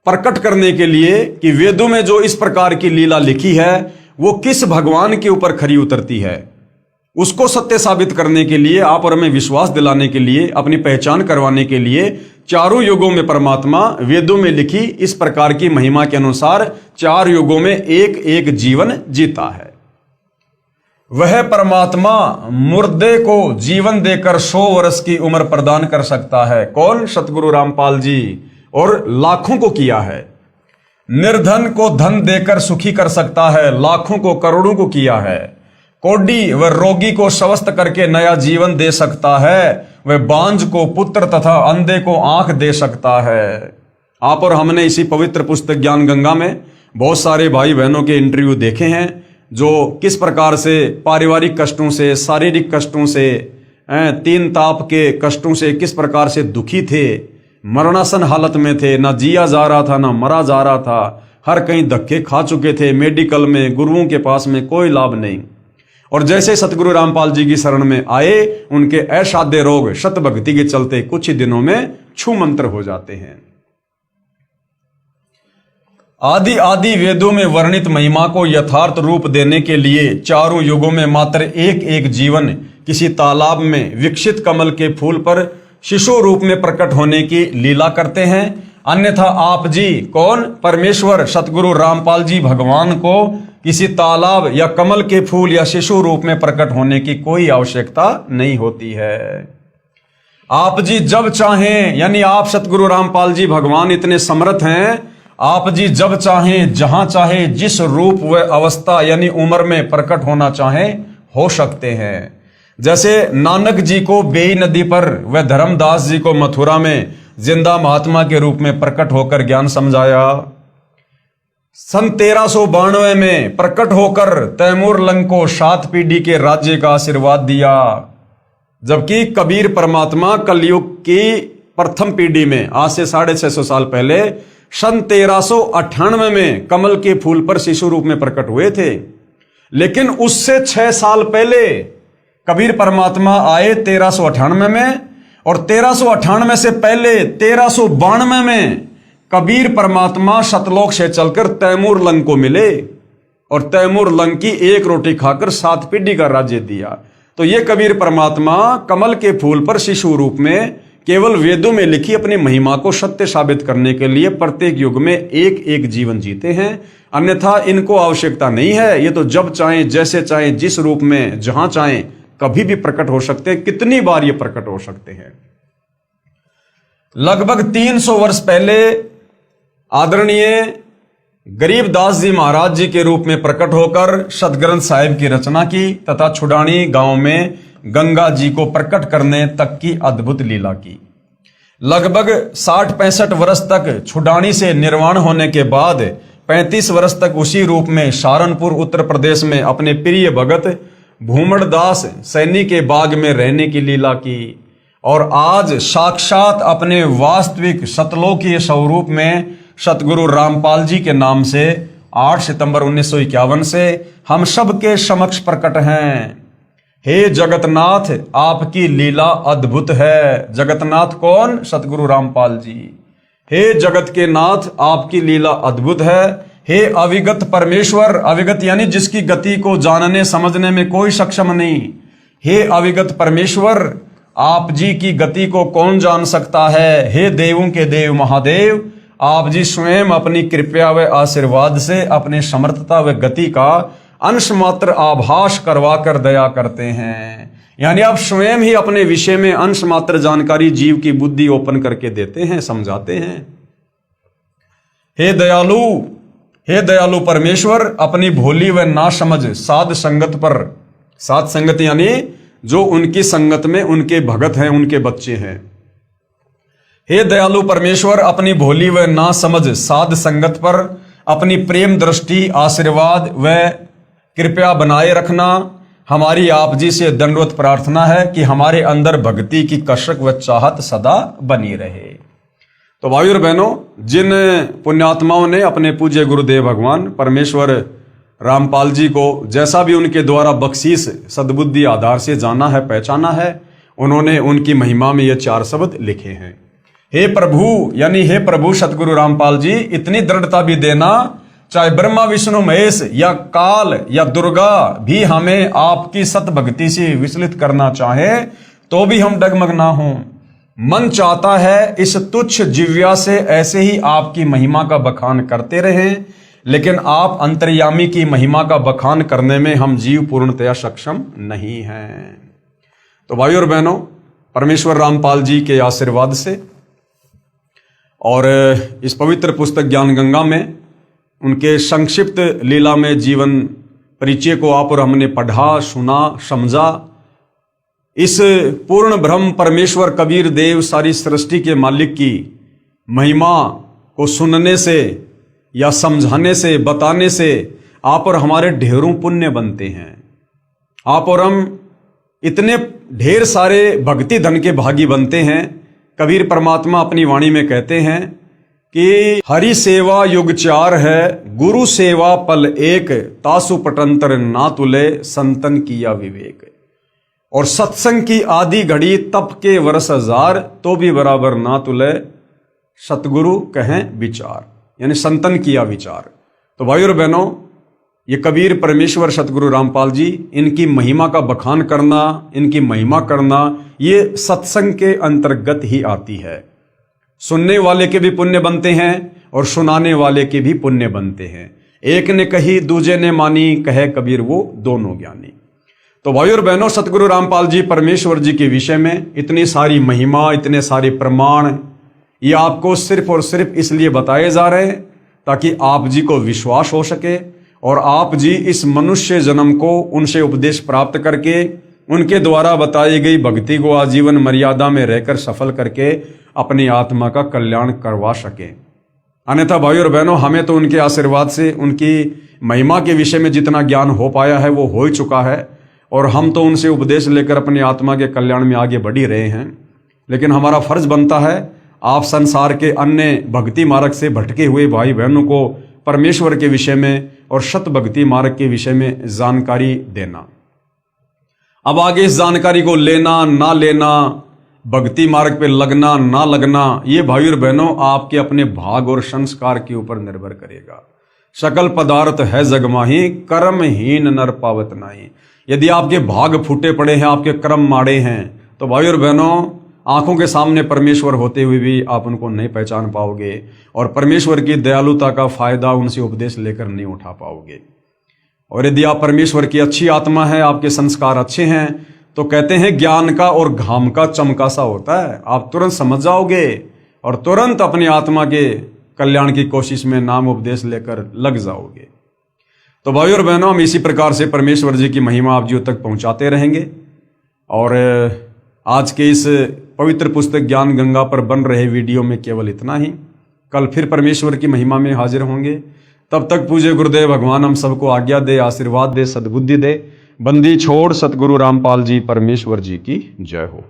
[SPEAKER 1] प्रकट करने के लिए कि वेदों में जो इस प्रकार की लीला लिखी है वो किस भगवान के ऊपर खरी उतरती है, उसको सत्य साबित करने के लिए, आप और हमें विश्वास दिलाने के लिए, अपनी पहचान करवाने के लिए चारों युगों में परमात्मा वेदों में लिखी इस प्रकार की महिमा के अनुसार 4 युगों में एक एक जीवन जीता है। वह परमात्मा मुर्दे को जीवन देकर 100 वर्ष की उम्र प्रदान कर सकता है। कौन? सतगुरु रामपाल जी। और लाखों को किया है। निर्धन को धन देकर सुखी कर सकता है, लाखों को करोड़ों को किया है। कोढ़ी व रोगी को स्वस्थ करके नया जीवन दे सकता है। वह बांझ को पुत्र तथा अंधे को आंख दे सकता है। आप और हमने इसी पवित्र पुस्तक ज्ञान गंगा में बहुत सारे भाई बहनों के इंटरव्यू देखे हैं जो किस प्रकार से पारिवारिक कष्टों से, शारीरिक कष्टों से, तीन ताप के कष्टों से किस प्रकार से दुखी थे, मरणासन हालत में थे, ना जिया जा रहा था ना मरा जा रहा था, हर कहीं धक्के खा चुके थे, मेडिकल में, गुरुओं के पास में कोई लाभ नहीं। और जैसे सतगुरु रामपाल जी की शरण में आए, उनके असाध्य रोग शत भक्ति के चलते कुछ ही दिनों में छू मंत्र हो जाते हैं। आदि आदि वेदों में वर्णित महिमा को यथार्थ रूप देने के लिए चारों युगों में मात्र एक एक जीवन किसी तालाब में विकसित कमल के फूल पर शिशु रूप में प्रकट होने की लीला करते हैं। अन्यथा आप जी, कौन? परमेश्वर सतगुरु रामपाल जी भगवान को किसी तालाब या कमल के फूल या शिशु रूप में प्रकट होने की कोई आवश्यकता नहीं होती है। आप जी जब चाहें, यानी आप सतगुरु रामपाल जी भगवान इतने समर्थ हैं, आप जी जब चाहें, जहां चाहे, जिस रूप व अवस्था यानी उम्र में प्रकट होना चाहें हो सकते हैं। जैसे नानक जी को बेई नदी पर व धर्मदास जी को मथुरा में जिंदा महात्मा के रूप में प्रकट होकर ज्ञान समझाया। सन 1392 में प्रकट होकर तैमूर लंग को 7 पीढ़ी के राज्य का आशीर्वाद दिया। जबकि कबीर परमात्मा कलयुग की प्रथम पीढ़ी में आज से 650 साल पहले सन 1398 में कमल के फूल पर शिशु रूप में प्रकट हुए थे। लेकिन उससे 6 साल पहले कबीर परमात्मा आए 1398 में, और 1398 से पहले 1392 में कबीर परमात्मा सतलोक से चलकर तैमूर लंग को मिले और तैमूर लंग की एक रोटी खाकर 7 पीढ़ी का राज्य दिया। तो ये कबीर परमात्मा कमल के फूल पर शिशु रूप में केवल वेदों में लिखी अपनी महिमा को सत्य साबित करने के लिए प्रत्येक युग में एक एक जीवन जीते हैं। अन्यथा इनको आवश्यकता नहीं है। ये तो जब चाहें, जैसे चाहें, जिस रूप में, जहां चाहें, कभी भी प्रकट हो सकते हैं। कितनी बार ये प्रकट हो सकते हैं? लगभग 300 वर्ष पहले आदरणीय गरीबदास जी महाराज जी के रूप में प्रकट होकर सतग्रंथ साहिब की रचना की तथा छुडानी गांव में गंगा जी को प्रकट करने तक की अद्भुत लीला की। लगभग 60-65 वर्ष तक छुडानी से निर्वाण होने के बाद 35 वर्ष तक उसी रूप में सहारनपुर उत्तर प्रदेश में अपने प्रिय भगत भूमड़दास सैनी के बाग में रहने की लीला की। और आज साक्षात अपने वास्तविक सतलोकीय स्वरूप में सतगुरु रामपाल जी के नाम से 8 सितंबर 1951 से हम सब के समक्ष प्रकट हैं। हे जगतनाथ, आपकी लीला अद्भुत है। जगतनाथ कौन? सतगुरु रामपाल जी। हे जगत के नाथ, आपकी लीला अद्भुत है। हे अविगत परमेश्वर, अविगत यानी जिसकी गति को जानने समझने में कोई सक्षम नहीं। हे अविगत परमेश्वर, आप जी की गति को कौन जान सकता है? हे देवों के देव महादेव, आप जी स्वयं अपनी कृपा व आशीर्वाद से अपने समर्थता व गति का अंश मात्र आभास करवा कर दया करते हैं। यानी आप स्वयं ही अपने विषय में अंश मात्र जानकारी जीव की बुद्धि ओपन करके देते हैं, समझाते हैं। हे दयालु परमेश्वर, अपनी भोली व ना समझ साध संगत पर, साध संगत यानी जो उनकी संगत में उनके भगत हैं, उनके बच्चे हैं। हे दयालु परमेश्वर, अपनी भोली व ना समझ साध संगत पर अपनी प्रेम दृष्टि, आशीर्वाद व कृपया बनाए रखना। हमारी आप जी से दंडवत प्रार्थना है कि हमारे अंदर भक्ति की कसक व चाहत सदा बनी रहे। तो भाई और बहनों, जिन पुण्यात्माओं ने अपने पूज्य गुरुदेव भगवान परमेश्वर रामपाल जी को जैसा भी उनके द्वारा बख्शीश सद्बुद्धि आधार से जाना है, पहचाना है, उन्होंने उनकी महिमा में ये 4 शब्द लिखे हैं। हे प्रभु, यानी हे प्रभु सतगुरु रामपाल जी, इतनी दृढ़ता भी देना चाहे ब्रह्मा विष्णु महेश या काल या दुर्गा भी हमें आपकी सत भक्ति से विचलित करना चाहे तो भी हम डगमग ना हों। मन चाहता है इस तुच्छ जिव्या से ऐसे ही आपकी महिमा का बखान करते रहें, लेकिन आप अंतर्यामी की महिमा का बखान करने में हम जीव पूर्णतया सक्षम नहीं हैं। तो भाइयों और बहनों, परमेश्वर रामपाल जी के आशीर्वाद से और इस पवित्र पुस्तक ज्ञान गंगा में उनके संक्षिप्त लीला में जीवन परिचय को आप और हमने पढ़ा, सुना, समझा। इस पूर्ण ब्रह्म परमेश्वर कबीर देव सारी सृष्टि के मालिक की महिमा को सुनने से या समझाने से, बताने से आप और हमारे ढेरों पुण्य बनते हैं। आप और हम इतने ढेर सारे भक्ति धन के भागी बनते हैं। कबीर परमात्मा अपनी वाणी में कहते हैं कि हरि सेवा युग चार है, गुरु सेवा पल एक, तासु पटंतर ना तुले, संतन किया विवेक। और सत्संग की आदि घड़ी तप के वर्ष हजार, तो भी बराबर ना तुले, सतगुरु कहें विचार, यानी संतन किया विचार। तो भाइयों और बहनों, ये कबीर परमेश्वर सतगुरु रामपाल जी, इनकी महिमा का बखान करना, इनकी महिमा करना, ये सत्संग के अंतर्गत ही आती है। सुनने वाले के भी पुण्य बनते हैं और सुनाने वाले के भी पुण्य बनते हैं। एक ने कही दूजे ने मानी, कहे कबीर वो दोनों ज्ञानी। तो भाइयों और बहनों, सतगुरु रामपाल जी परमेश्वर जी के विषय में इतनी सारी महिमा, इतने सारे प्रमाण, ये आपको सिर्फ और सिर्फ इसलिए बताए जा रहे हैं ताकि आप जी को विश्वास हो सके और आप जी इस मनुष्य जन्म को उनसे उपदेश प्राप्त करके उनके द्वारा बताई गई भक्ति को आजीवन मर्यादा में रहकर सफल करके अपनी आत्मा का कल्याण करवा सके। अन्यथा भाइयों और बहनों, हमें तो उनके आशीर्वाद से उनकी महिमा के विषय में जितना ज्ञान हो पाया है वो हो ही चुका है और हम तो उनसे उपदेश लेकर अपनी आत्मा के कल्याण में आगे बढ़ ही रहे हैं। लेकिन हमारा फर्ज बनता है आप संसार के अन्य भक्ति मार्ग से भटके हुए भाई बहनों को परमेश्वर के विषय में और सत भक्ति मार्ग के विषय में जानकारी देना। अब आगे इस जानकारी को लेना ना लेना, भक्ति मार्ग पे लगना ना लगना, ये भाई और बहनों आपके अपने भाग और संस्कार के ऊपर निर्भर करेगा। सकल पदार्थ है जगमाही, कर्महीन नर पावत नाही। यदि आपके भाग फूटे पड़े हैं, आपके कर्म माड़े हैं, तो भाई और बहनों आंखों के सामने परमेश्वर होते हुए भी आप उनको नहीं पहचान पाओगे और परमेश्वर की दयालुता का फायदा उनसे उपदेश लेकर नहीं उठा पाओगे। और यदि आप परमेश्वर की अच्छी आत्मा है, आपके संस्कार अच्छे हैं, तो कहते हैं ज्ञान का और घाम का चमका सा होता है। आप तुरंत समझ जाओगे और तुरंत अपनी आत्मा के कल्याण की कोशिश में नाम उपदेश लेकर लग जाओगे। तो भाइयों और बहनों, हम इसी प्रकार से परमेश्वर जी की महिमा आप जियों तक पहुंचाते रहेंगे। और आज के इस पवित्र पुस्तक ज्ञान गंगा पर बन रहे वीडियो में केवल इतना ही। कल फिर परमेश्वर की महिमा में हाजिर होंगे। तब तक पूज्य गुरुदेव भगवान हम सबको आज्ञा दे, आशीर्वाद दे, सद्बुद्धि दे। बंदी छोड़ सतगुरु रामपाल जी परमेश्वर जी की जय हो।